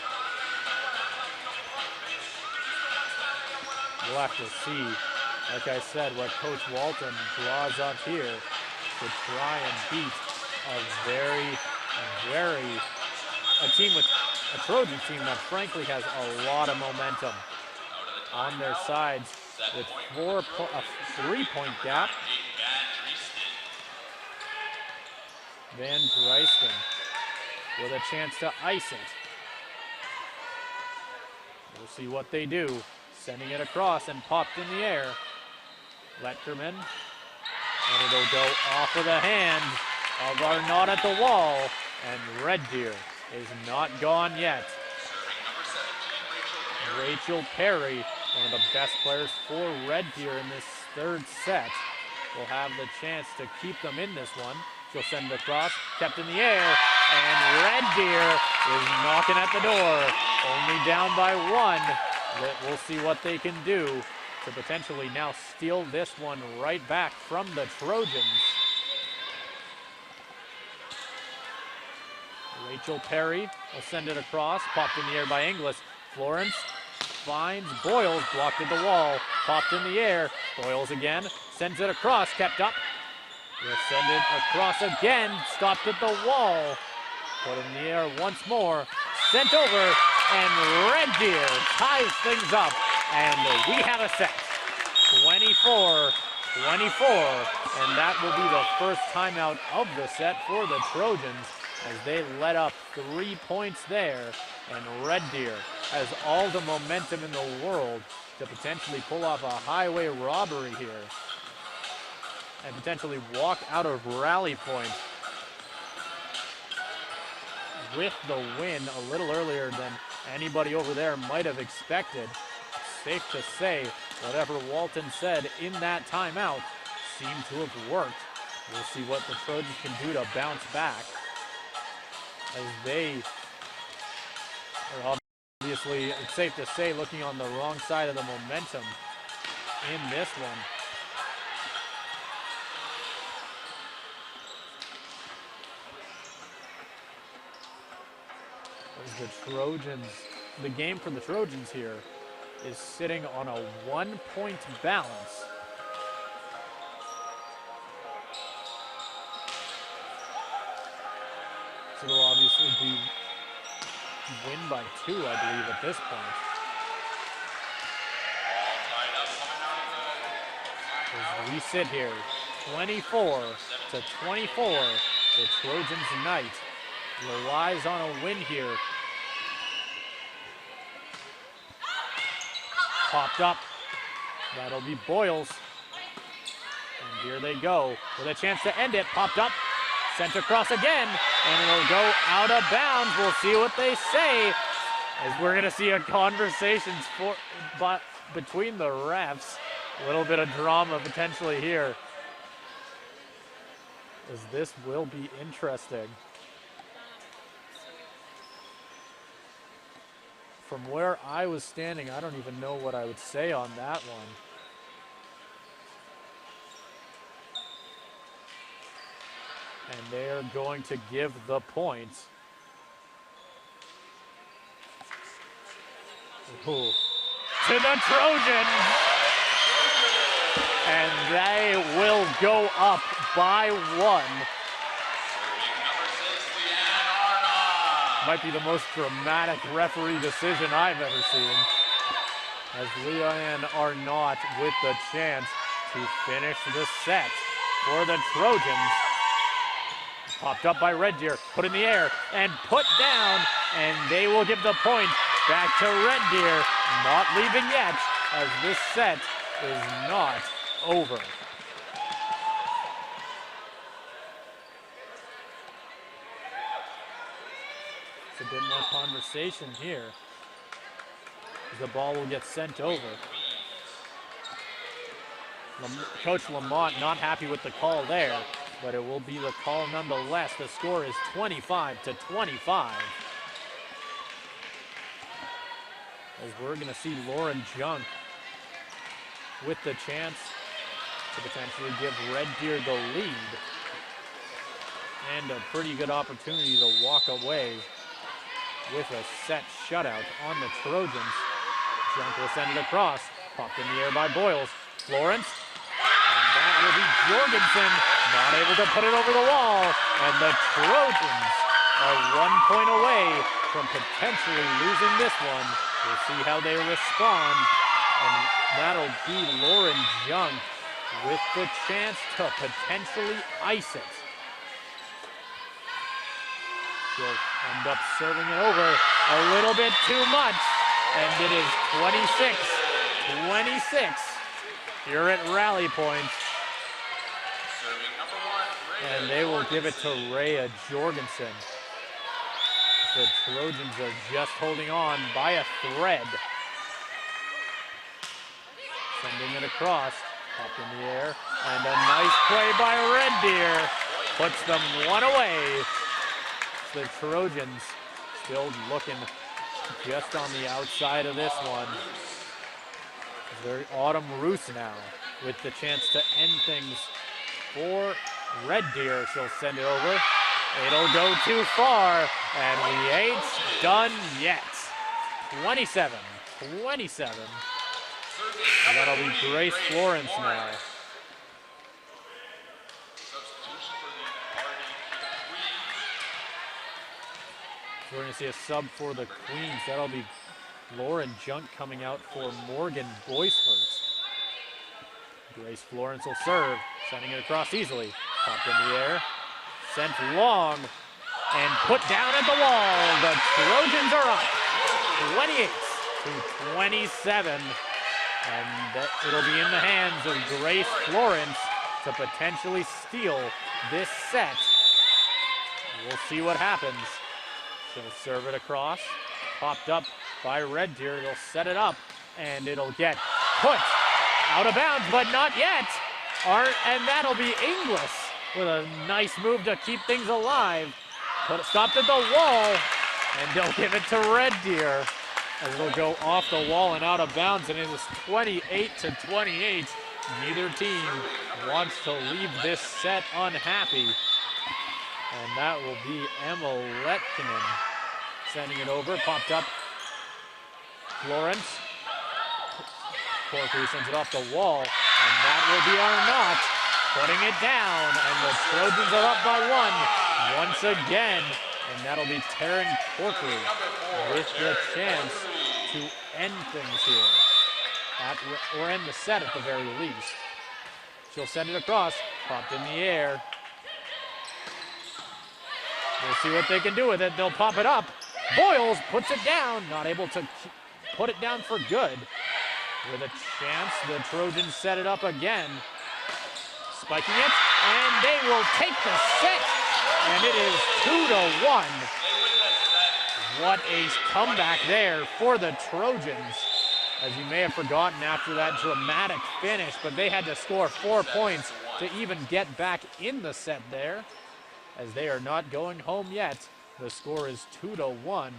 We'll have to see, like I said, what Coach Walton draws up here to try and beat a a Trojan team that frankly has a lot of momentum on their sides with a 3-point gap. Van Dreisten with a chance to ice it. We'll see what they do. Sending it across and popped in the air. Letterman. And it'll go off of the hand of our Not at the Wall. And Red Deer is not gone yet. Rachel Perry, one of the best players for Red Deer in this third set, will have the chance to keep them in this one. She'll send it across, kept in the air, and Red Deer is knocking at the door. Only down by one. We'll see what they can do to potentially now steal this one right back from the Trojans. Rachel Perry will send it across, popped in the air by Inglis. Florence finds Boyles, blocked at the wall, popped in the air. Boyles again, sends it across, kept up. Will send it across again, stopped at the wall. Put in the air once more, sent over, and Red Deer ties things up. And we have a set, 24-24. And that will be the first timeout of the set for the Trojans as they let up 3 points there. And Red Deer has all the momentum in the world to potentially pull off a highway robbery here and potentially walk out of Rally Point with the win a little earlier than anybody over there might have expected. Safe to say, whatever Walton said in that timeout seemed to have worked. We'll see what the Trojans can do to bounce back as they are obviously, it's safe to say, looking on the wrong side of the momentum in this one. As the Trojans, the game for the Trojans here is sitting on a 1-point balance. So it'll obviously be win by 2, I believe, at this point. As we sit here, 24-24, the Trojans' night relies on a win here. Popped up. That'll be Boyles. And here they go with a chance to end it. Popped up. Sent across again. And it'll go out of bounds. We'll see what they say. As we're going to see a conversation between the refs. A little bit of drama potentially here. As this will be interesting. From where I was standing, I don't even know what I would say on that one. And they are going to give the points. Ooh. To the Trojans! And they will go up by 1. Might be the most dramatic referee decision I've ever seen. As Leanne Arnott with the chance to finish the set for the Trojans. Popped up by Red Deer, put in the air, and put down, and they will give the point back to Red Deer. Not leaving yet, as this set is not over. A bit more conversation here. The ball will get sent over. Coach Lamont not happy with the call there, but it will be the call nonetheless. The score is 25-25. As we're going to see Lauren Junk with the chance to potentially give Red Deer the lead. And a pretty good opportunity to walk away with a set shutout on the Trojans. Junk will send it across. Popped in the air by Boyles. Florence. And that will be Jorgensen. Not able to put it over the wall. And the Trojans are 1 point away from potentially losing this one. We'll see how they respond. And that'll be Lauren Junk with the chance to potentially ice it. She'll end up serving it over a little bit too much. And it is 26-26 here at Rally Point. Serving number 1, And they will give it to Rhea Jorgensen. The Trojans are just holding on by a thread. Sending it across, up in the air, and a nice play by Red Deer puts them one away. The Trojans still looking just on the outside of this one. They're Autumn Roos now with the chance to end things for Red Deer. She'll send it over. It'll go too far, and we ain't done yet. 27-27. And that'll be Grace Florence now. Substitution for the RDP Queens. So we're going to see a sub for the Queens. That'll be Lauren Junk coming out for Morgan Boisfort. Grace Florence will serve, sending it across easily. Popped in the air, sent long, and put down at the wall. The Trojans are up 28-27. And it'll be in the hands of Grace Florence to potentially steal this set. We'll see what happens. She'll serve it across. Popped up by Red Deer. They'll set it up, and it'll get put out of bounds, but not yet. And that'll be Inglis with a nice move to keep things alive. Stopped at the wall, and they'll give it to Red Deer. As it'll go off the wall and out of bounds, and it is 28-28. Neither team wants to leave this set unhappy. And that will be Emma Letkinen sending it over. Popped up. Florence. Corkery sends it off the wall, and that will be Arnott putting it down. And the Trojans are up by one once again. And that'll be Taryn Corkery with the chance to end things here, or end the set at the very least. She'll send it across, popped in the air. We'll see what they can do with it. They'll pop it up. Boyles puts it down, not able to put it down for good. With a chance, the Trojans set it up again. Spiking it, and they will take the set. And it is 2-1. What a comeback there for the Trojans. As you may have forgotten after that dramatic finish, but they had to score 4 points to even get back in the set there. As they are not going home yet. The score is 2-1.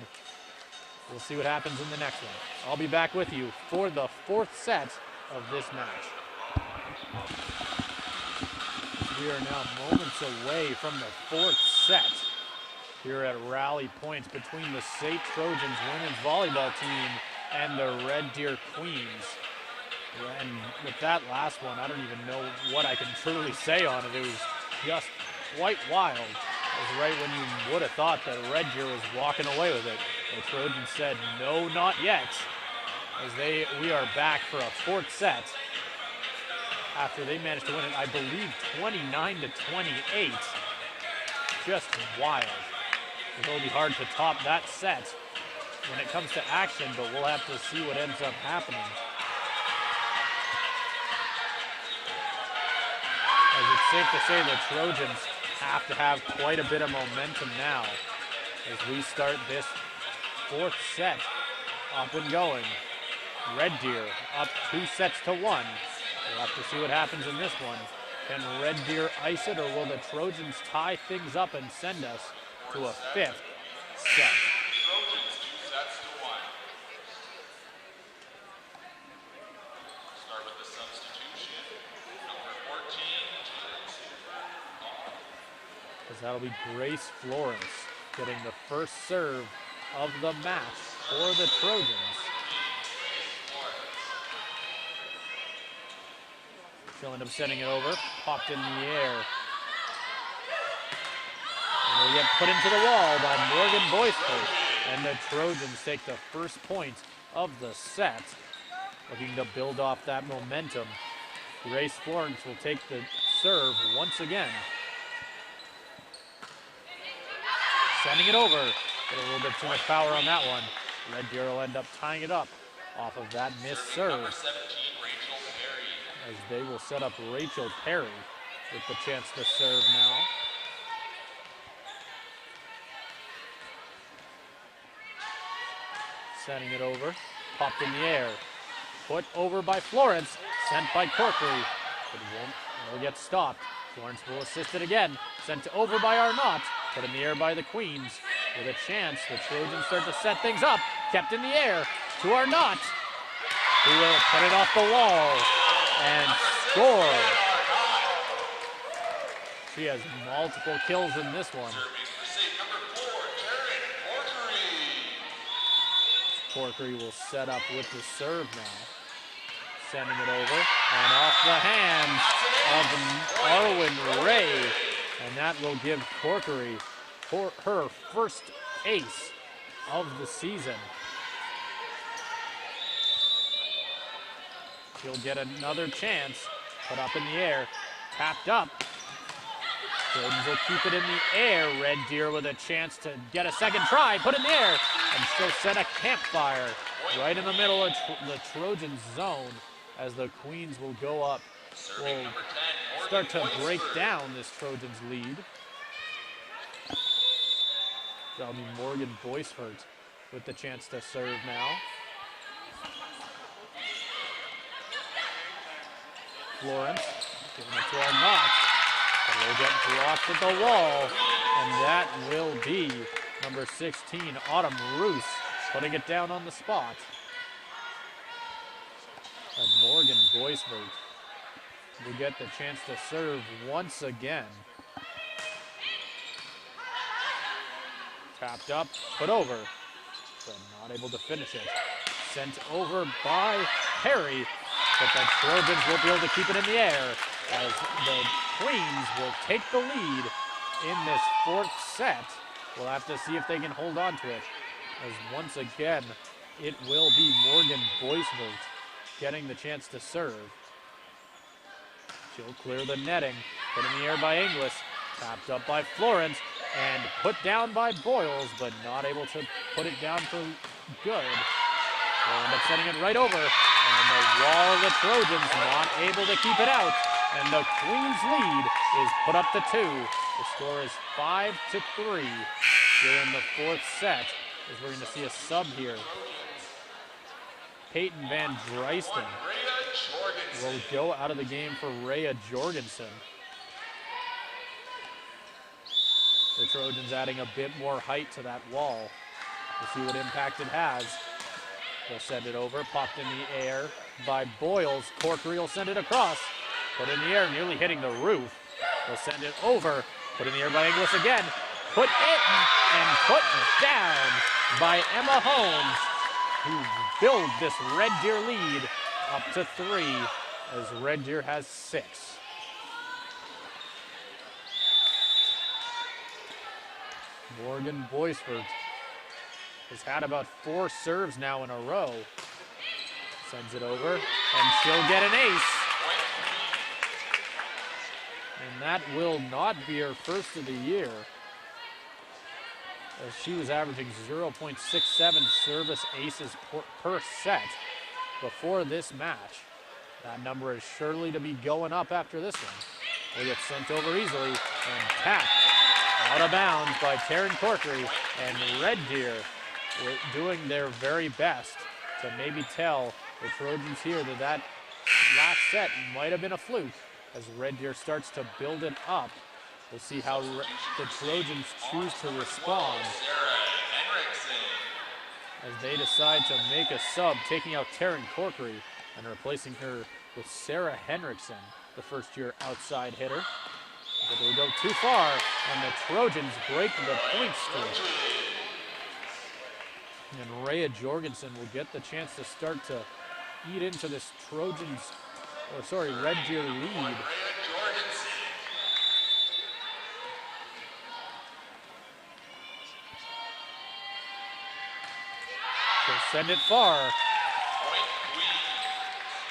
We'll see what happens in the next one. I'll be back with you for the 4th set of this match. We are now moments away from the 4th set here at Rally Point between the SAIT Trojans women's volleyball team and the Red Deer Queens. And with that last one, I don't even know what I can truly say on it. It was just quite wild. It was right when you would have thought that Red Deer was walking away with it. The Trojans said, no, not yet. As we are back for a 4th set. After they managed to win it, I believe 29-28. Just wild. It'll be hard to top that set when it comes to action, but we'll have to see what ends up happening. As it's safe to say the Trojans have to have quite a bit of momentum now as we start this 4th set up and going. Red Deer up 2-1. We'll have to see what happens in this one. Can Red Deer ice it, or will the Trojans tie things up and send us to a 5th set? Trojans 2-1. Start with the substitution. Number 14. Because that'll be Grace Florence getting the first serve of the match for the Trojans. She'll end up sending it over, popped in the air. And will get put into the wall by Morgan Boisfort. And the Trojans take the first point of the set, looking to build off that momentum. Grace Florence will take the serve once again. sending it over. Get a little bit too much power on that one. Red Deer will end up tying it up off of that missed serve. Number 17, Rachel Perry. As they will set up Rachel Perry with the chance to serve now. Sending it over, popped in the air. Put over by Florence, sent by Corkery. It won't get stopped. Florence will assist it again. Sent over by Arnott, put in the air by the Queens. With a chance, the Trojans start to set things up. Kept in the air to Arnott, who will put it off the wall and score. She has multiple kills in this one. Corkery will set up with the serve now. Sending it over and off the hands of Arwen Ray. And that will give Corkery her first ace of the season. She'll get another chance. Put up in the air. Tapped up. Trojans will keep it in the air. Red Deer with a chance to get a second try. Put in the air. And she'll set a campfire right in the middle of the Trojan zone as the Queens will go up. Will start to break down this Trojans lead. That'll be Morgan Boisfort with the chance to serve now. Florence giving it to Arnott. But will get blocked at the wall. And that will be number 16, Autumn Roos, putting it down on the spot. And Morgan Boisfort will get the chance to serve once again. Tapped up, put over, but not able to finish it. Sent over by Perry, but the Trojans will be able to keep it in the air as the Queens will take the lead in this fourth set. We'll have to see if they can hold on to it, as once again, it will be Morgan Boisfort getting the chance to serve. She'll clear the netting, put in the air by Inglis, tapped up by Florence, and put down by Boyles, but not able to put it down for good. They'll end up setting it right over, and the wall of the Trojans not able to keep it out, and the Queens lead is put up to 2. The score is 5-3 here in the fourth set, as we're going to see a sub here. Peyton Van Dreisten will go out of the game for Rhea Jorgensen. The Trojans adding a bit more height to that wall. We'll see what impact it has. They'll send it over, popped in the air by Boyles. Corkery will send it across, put in the air, nearly hitting the roof. They'll send it over, put in the air by Inglis again, put in and put down by Emma Holmes, who build this Red Deer lead up to 3 as Red Deer has 6. Morgan Boisfort has had about 4 serves now in a row. Sends it over, and she'll get an ace. And that will not be her first of the year, as she was averaging 0.67 service aces per set before this match. That number is surely to be going up after this one. Will get sent over easily and tapped out of bounds by Taryn Corkery, and Red Deer doing their very best to maybe tell the Trojans here that that last set might have been a fluke, as Red Deer starts to build it up. We'll see how the Trojans choose to respond as they decide to make a sub, taking out Taryn Corkery and replacing her with Sarah Henriksen, the first-year outside hitter. But they go too far, and the Trojans break the point streak. And Rhea Jorgensen will get the chance to start to eat into this Red Deer lead. They'll send it far.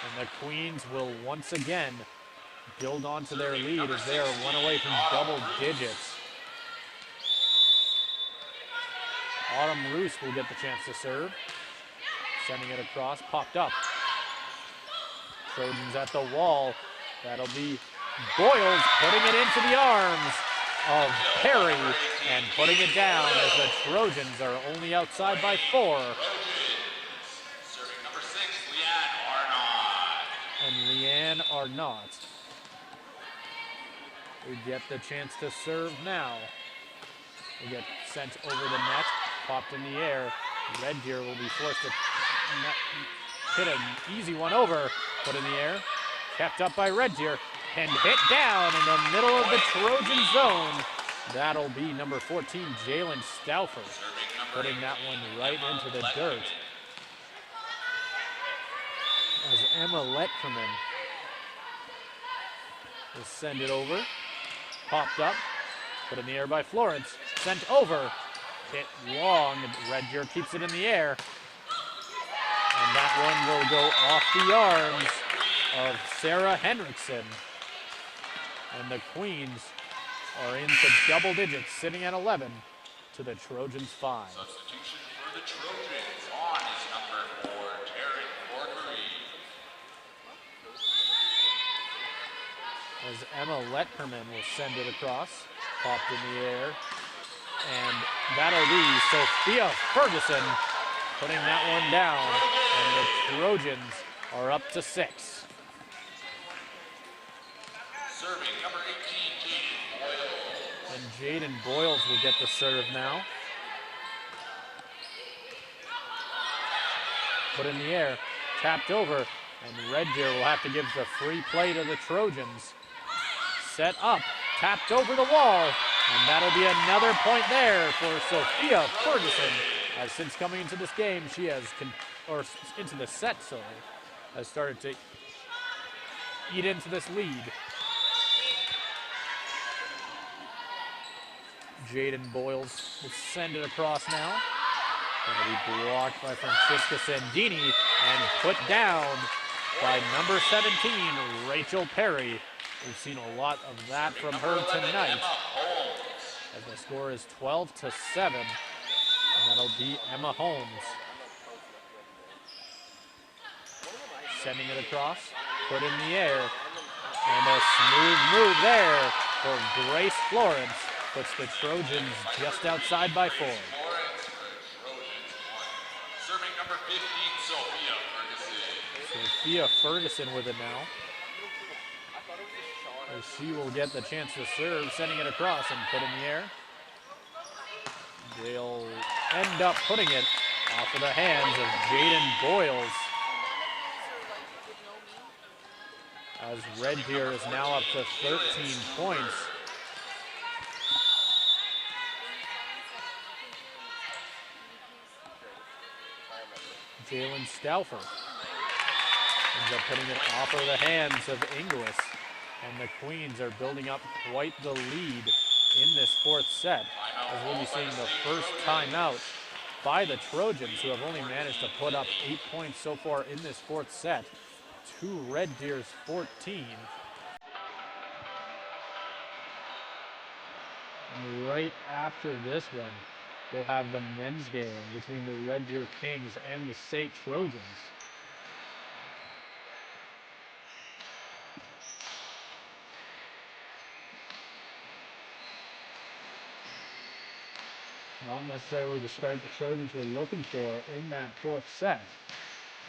And the Queens will once again build onto their lead as they are one away from double digits. Autumn Roost will get the chance to serve. Sending it across, popped up. Trojans at the wall. That'll be Boyles putting it into the arms of Perry and putting it down as the Trojans are only outside by 4. Serving number 6, Leanne Arnott. And Leanne Arnott we get the chance to serve now. We get sent over the net, popped in the air. Red Deer will be forced to hit an easy one over, put in the air, kept up by Red Deer, and hit down in the middle of the Trojan zone. That'll be number 14, Jalen Stauffer, putting that one right into the dirt. As Emma Letkerman will send it over, popped up, put in the air by Florence, sent over, hit long, Red Deer keeps it in the air, and that one will go off the arms of Sarah Henriksen. And the Queens are into double digits, sitting at 11 to the Trojans 5. Substitution for the Trojans on is number 4, Taryn Corkery. As Emma Letkerman will send it across, popped in the air, and that'll be Sophia Ferguson putting that one down, and the Trojans are up to 6. Serving number 18, Jaden Boyles. And Jaden Boyles will get the serve now. Put in the air, tapped over, and Red Deer will have to give the free play to the Trojans. Set up, tapped over the wall, and that'll be another point there for Sophia Ferguson. As since coming into this game, she has, into the set, has started to eat into this lead. Jaden Boyles will send it across now. That'll be blocked by Francisca Sandini and put down by number 17, Rachel Perry. We've seen a lot of that from her tonight. As the score is 12-7, and that'll be Emma Holmes. Sending it across, put in the air, and a smooth move there for Grace Florence. Puts the Trojans just outside by 4. Serving number 15, Sophia Ferguson. Sophia Ferguson with it now. As she will get the chance to serve, sending it across and put in the air. They'll end up putting it off of the hands of Jaden Boyles. As Red Deer is now up to 13 points. Jalen Stauffer ends up putting it off of the hands of Inglis. And the Queens are building up quite the lead in this 4th set, as we'll be seeing the first timeout by the Trojans, who have only managed to put up 8 points so far in this 4th set to Red Deer's 14. And right after this one, we'll have the men's game between the Red Deer Kings and the SAIT Trojans. Not necessarily the start the Trojans were looking for in that 4th set.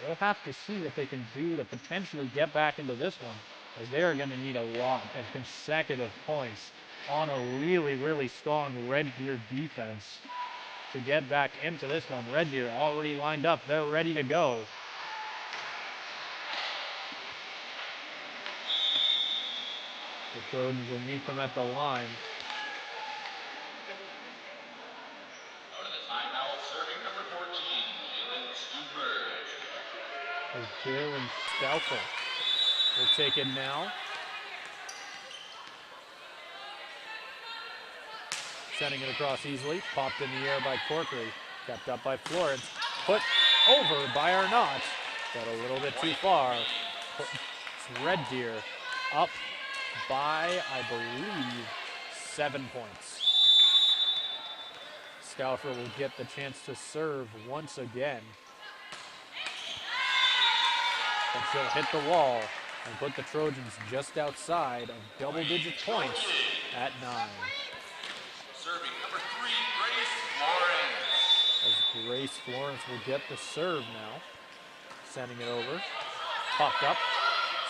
They'll have to see what they can do to potentially get back into this one, as they are going to need a lot of consecutive points on a really, really strong Red Deer defense to get back into this one. Red Deer already lined up. They're ready to go. The Trojans will meet them at the line. As Jalen Stauffer will take it now. Sending it across easily. Popped in the air by Corkery. Kept up by Florence. Put over by Arnott. Got a little bit too far. It's Red Deer up by, I believe, 7 points. Stauffer will get the chance to serve once again. But she'll hit the wall and put the Trojans just outside of double-digit points at 9. Serving number 3, Grace Florence. As Grace Florence will get the serve now. Sending it over. Popped up.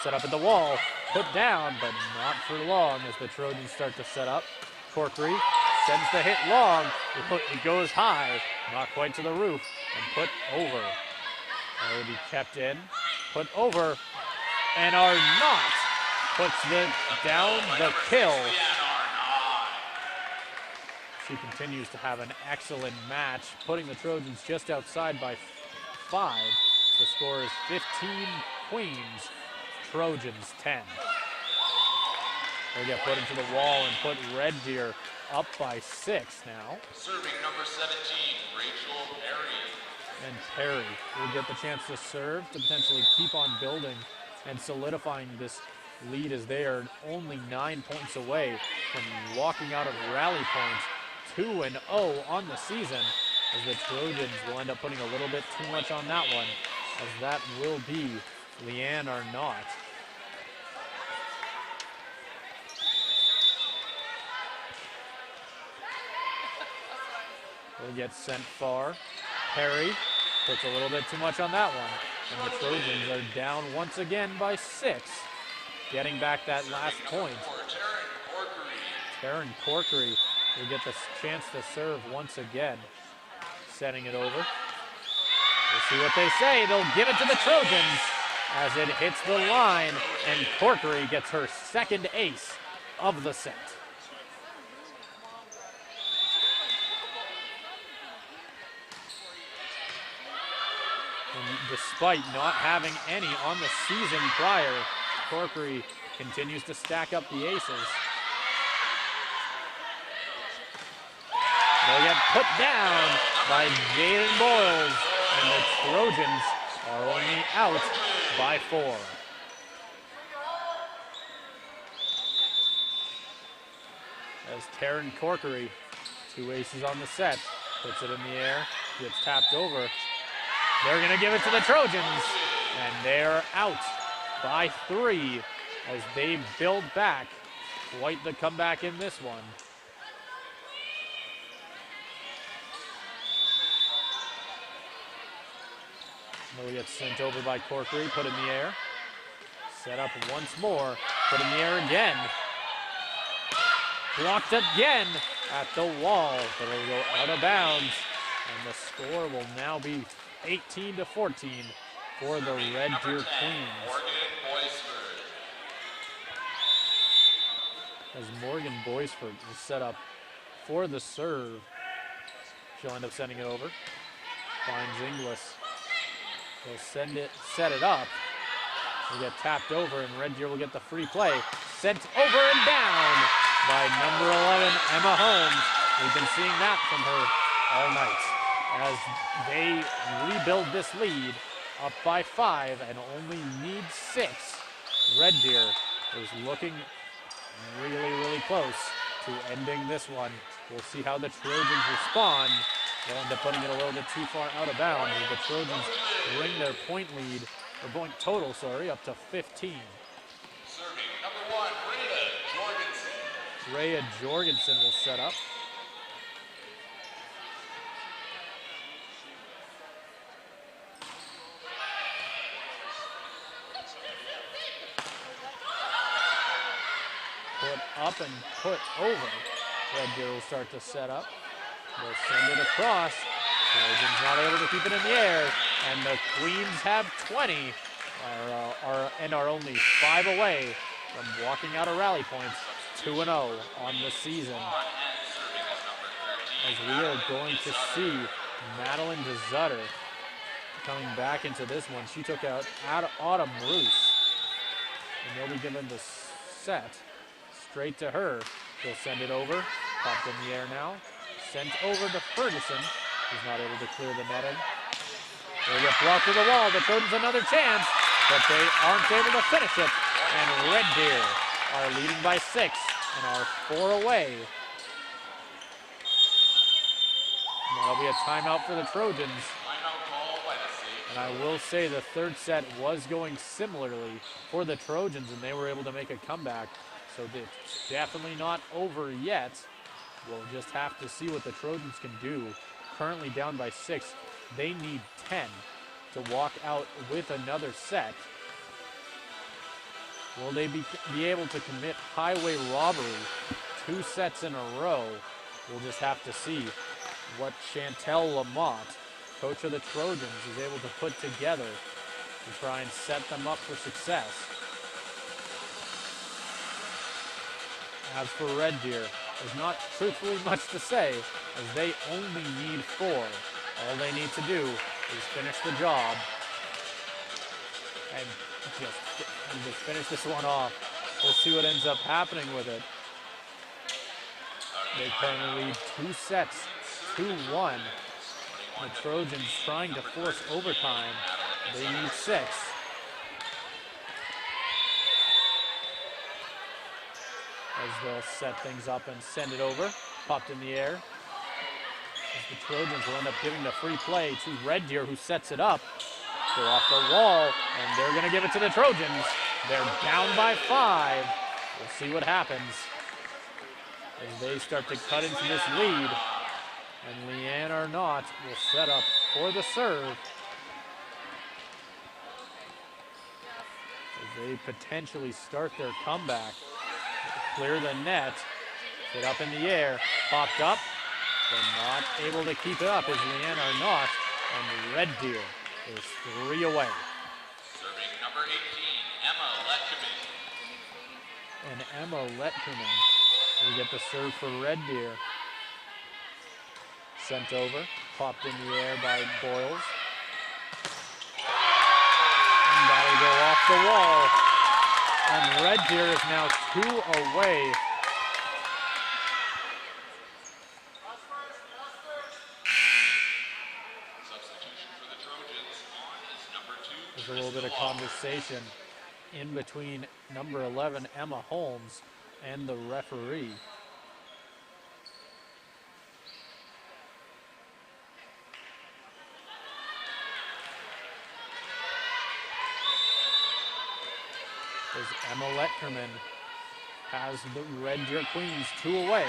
Set up at the wall. Put down, but not for long as the Trojans start to set up. Corkery sends the hit long. It goes high. Not quite to the roof. And put over. That will be kept in. Put over. And Arnott puts down the kill. She continues to have an excellent match, putting the Trojans just outside by 5. The score is 15 Queens, Trojans 10. They get put into the wall and put Red Deer up by 6 now. Serving number 17, Rachel Perry. And Perry will get the chance to serve to potentially keep on building and solidifying this lead as they are only 9 points away from walking out of rally points 2-0 on the season, as the Trojans will end up putting a little bit too much on that one, as that will be Leanne Arnott. Will get sent far. Perry puts a little bit too much on that one. And the Trojans are down once again by 6. Getting back that last point. Taryn Corkery will get the chance to serve once again. Setting it over. We'll see what they say. They'll give it to the Trojans as it hits the line. And Corkery gets her second ace of the set. And despite not having any on the season prior, Corkery continues to stack up the aces. They'll get put down by Jaden Boyles, and the Trojans are only out by 4. As Taryn Corkery, 2 aces on the set, puts it in the air, gets tapped over. They're going to give it to the Trojans, and they're out by 3 as they build back. Quite the comeback in this one. They'll get sent over by Corkery, put in the air. Set up once more, put in the air again. Blocked again at the wall, but it'll go out of bounds. And the score will now be 18-14 for the Red Deer Queens. As Morgan Boisford is set up for the serve, she'll end up sending it over. Finds Inglis. They'll set it up. Will get tapped over, and Red Deer will get the free play. Sent over and down by number 11, Emma Holmes. We've been seeing that from her all night as they rebuild this lead up by 5 and only need 6. Red Deer is looking really, really close to ending this one. We'll see how the Trojans respond. They'll end up putting it a little bit too far out of bounds as the Trojans bring their point lead, or point total, sorry, up to 15. Serving number 1, Rhea Jorgensen. Rhea Jorgensen will set up. Put up and put over. Red Deer will start to set up. They'll send it across. Trojans not able to keep it in the air. And the Queens have 20 and are only 5 away from walking out of rally points 2-0 on the season. As we are going to see Madeline DeZutter coming back into this one. She took out Autumn Roos. And they'll be given the set straight to her. She'll send it over. Popped in the air now. Sent over to Ferguson, who's not able to clear the netting. They get blocked to the wall. The Trojans another chance, but they aren't able to finish it. And Red Deer are leading by 6 and are 4 away. That'll be a timeout for the Trojans. Timeout call by the SAIT. And I will say the third set was going similarly for the Trojans, and they were able to make a comeback. So it's definitely not over yet. We'll just have to see what the Trojans can do. Currently down by 6. They need 10 to walk out with another set. Will they be able to commit highway robbery 2 sets in a row? We'll just have to see what Chantel Lamont, coach of the Trojans, is able to put together to try and set them up for success. As for Red Deer, there's not truthfully much to say, as they only need 4. All they need to do is finish the job and just finish this one off. We'll see what ends up happening with it. They currently lead 2 sets, 2-1. The Trojans trying to force overtime. They need 6. As they'll set things up and send it over. Popped in the air. As the Trojans will end up giving the free play to Red Deer, who sets it up. Go off the wall, and they're going to give it to the Trojans. They're down by 5. We'll see what happens as they start to cut into this lead. And Leanne Arnott will set up for the serve. As they potentially start their comeback. Clear the net. Hit up in the air. Popped up. They're not able to keep it up as Leanne Arnott. And Red Deer is 3 away. Serving number 18, Emma Letchman. And Emma Letterman will get the serve for Red Deer. Sent over, popped in the air by Boyles. And that'll go off the wall. And Red Deer is now 2 away. Substitution for the Trojans on is number 2. There's a little bit of conversation in between number 11, Emma Holmes, and the referee. As Emma Letterman has the Red Deer Queens 2 away.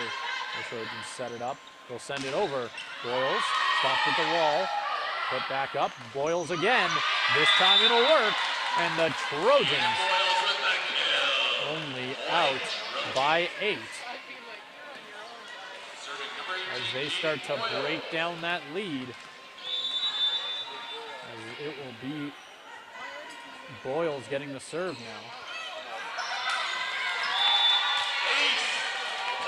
The Trojans set it up. They'll send it over. Boyles stopped at the wall. Put back up. Boyles again. This time it'll work. And the Trojans only out by 8. As they start to break down that lead. As it will be Boyles getting the serve now.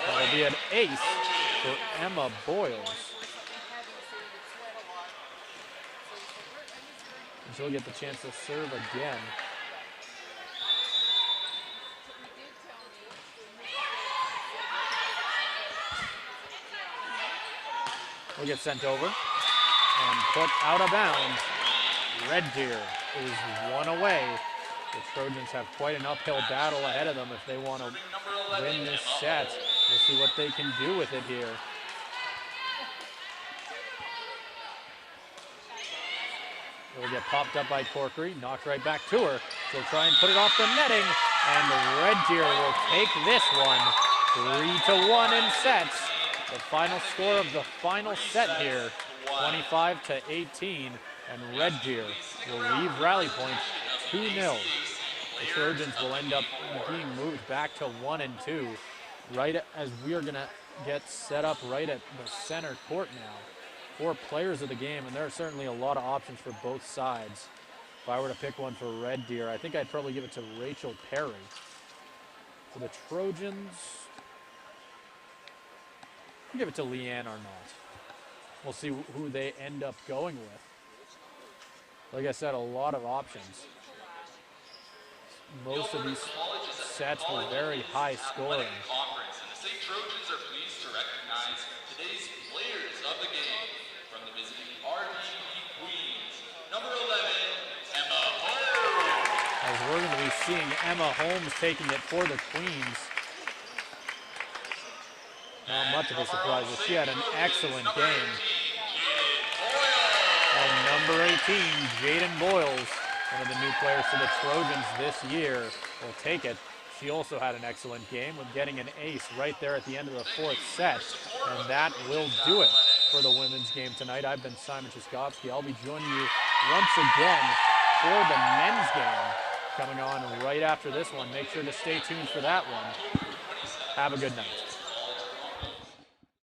That'll be an ace for Emma Boyles. And she'll get the chance to serve again. Will get sent over and put out of bounds. Red Deer is 1 away. The Trojans have quite an uphill battle ahead of them if they want to win this set. We'll see what they can do with it here. It'll get popped up by Corkery, knocked right back to her. She'll try and put it off the netting, and Red Deer will take this one 3-1 in sets. The final score of the final set here, 25-18, and Red Deer will leave Rally Point 2-0. The Trojans will end up being moved back to 1 and 2, right as we are going to get set up right at the center court now. 4 players of the game, and there are certainly a lot of options for both sides. If I were to pick one for Red Deer, I think I'd probably give it to Rachel Perry. For the Trojans, I'll give it to Leanne Arnott. We'll see who they end up going with. Like I said, a lot of options. Most of these sets were very high scoring. The SAIT Trojans are pleased to recognize today's players of the game from the visiting RDP Queens. Number 11, Emma Holmes. As we're going to be seeing Emma Holmes taking it for the Queens. Not much of a surprise, but she had an excellent game. number 18, Jaden Boyles, one of the new players for the Trojans this year, will take it. She also had an excellent game with getting an ace right there at the end of the fourth set. And that will do it for the women's game tonight. I've been Simon Chiskovsky. I'll be joining you once again for the men's game coming on right after this one. Make sure to stay tuned for that one. Have a good night.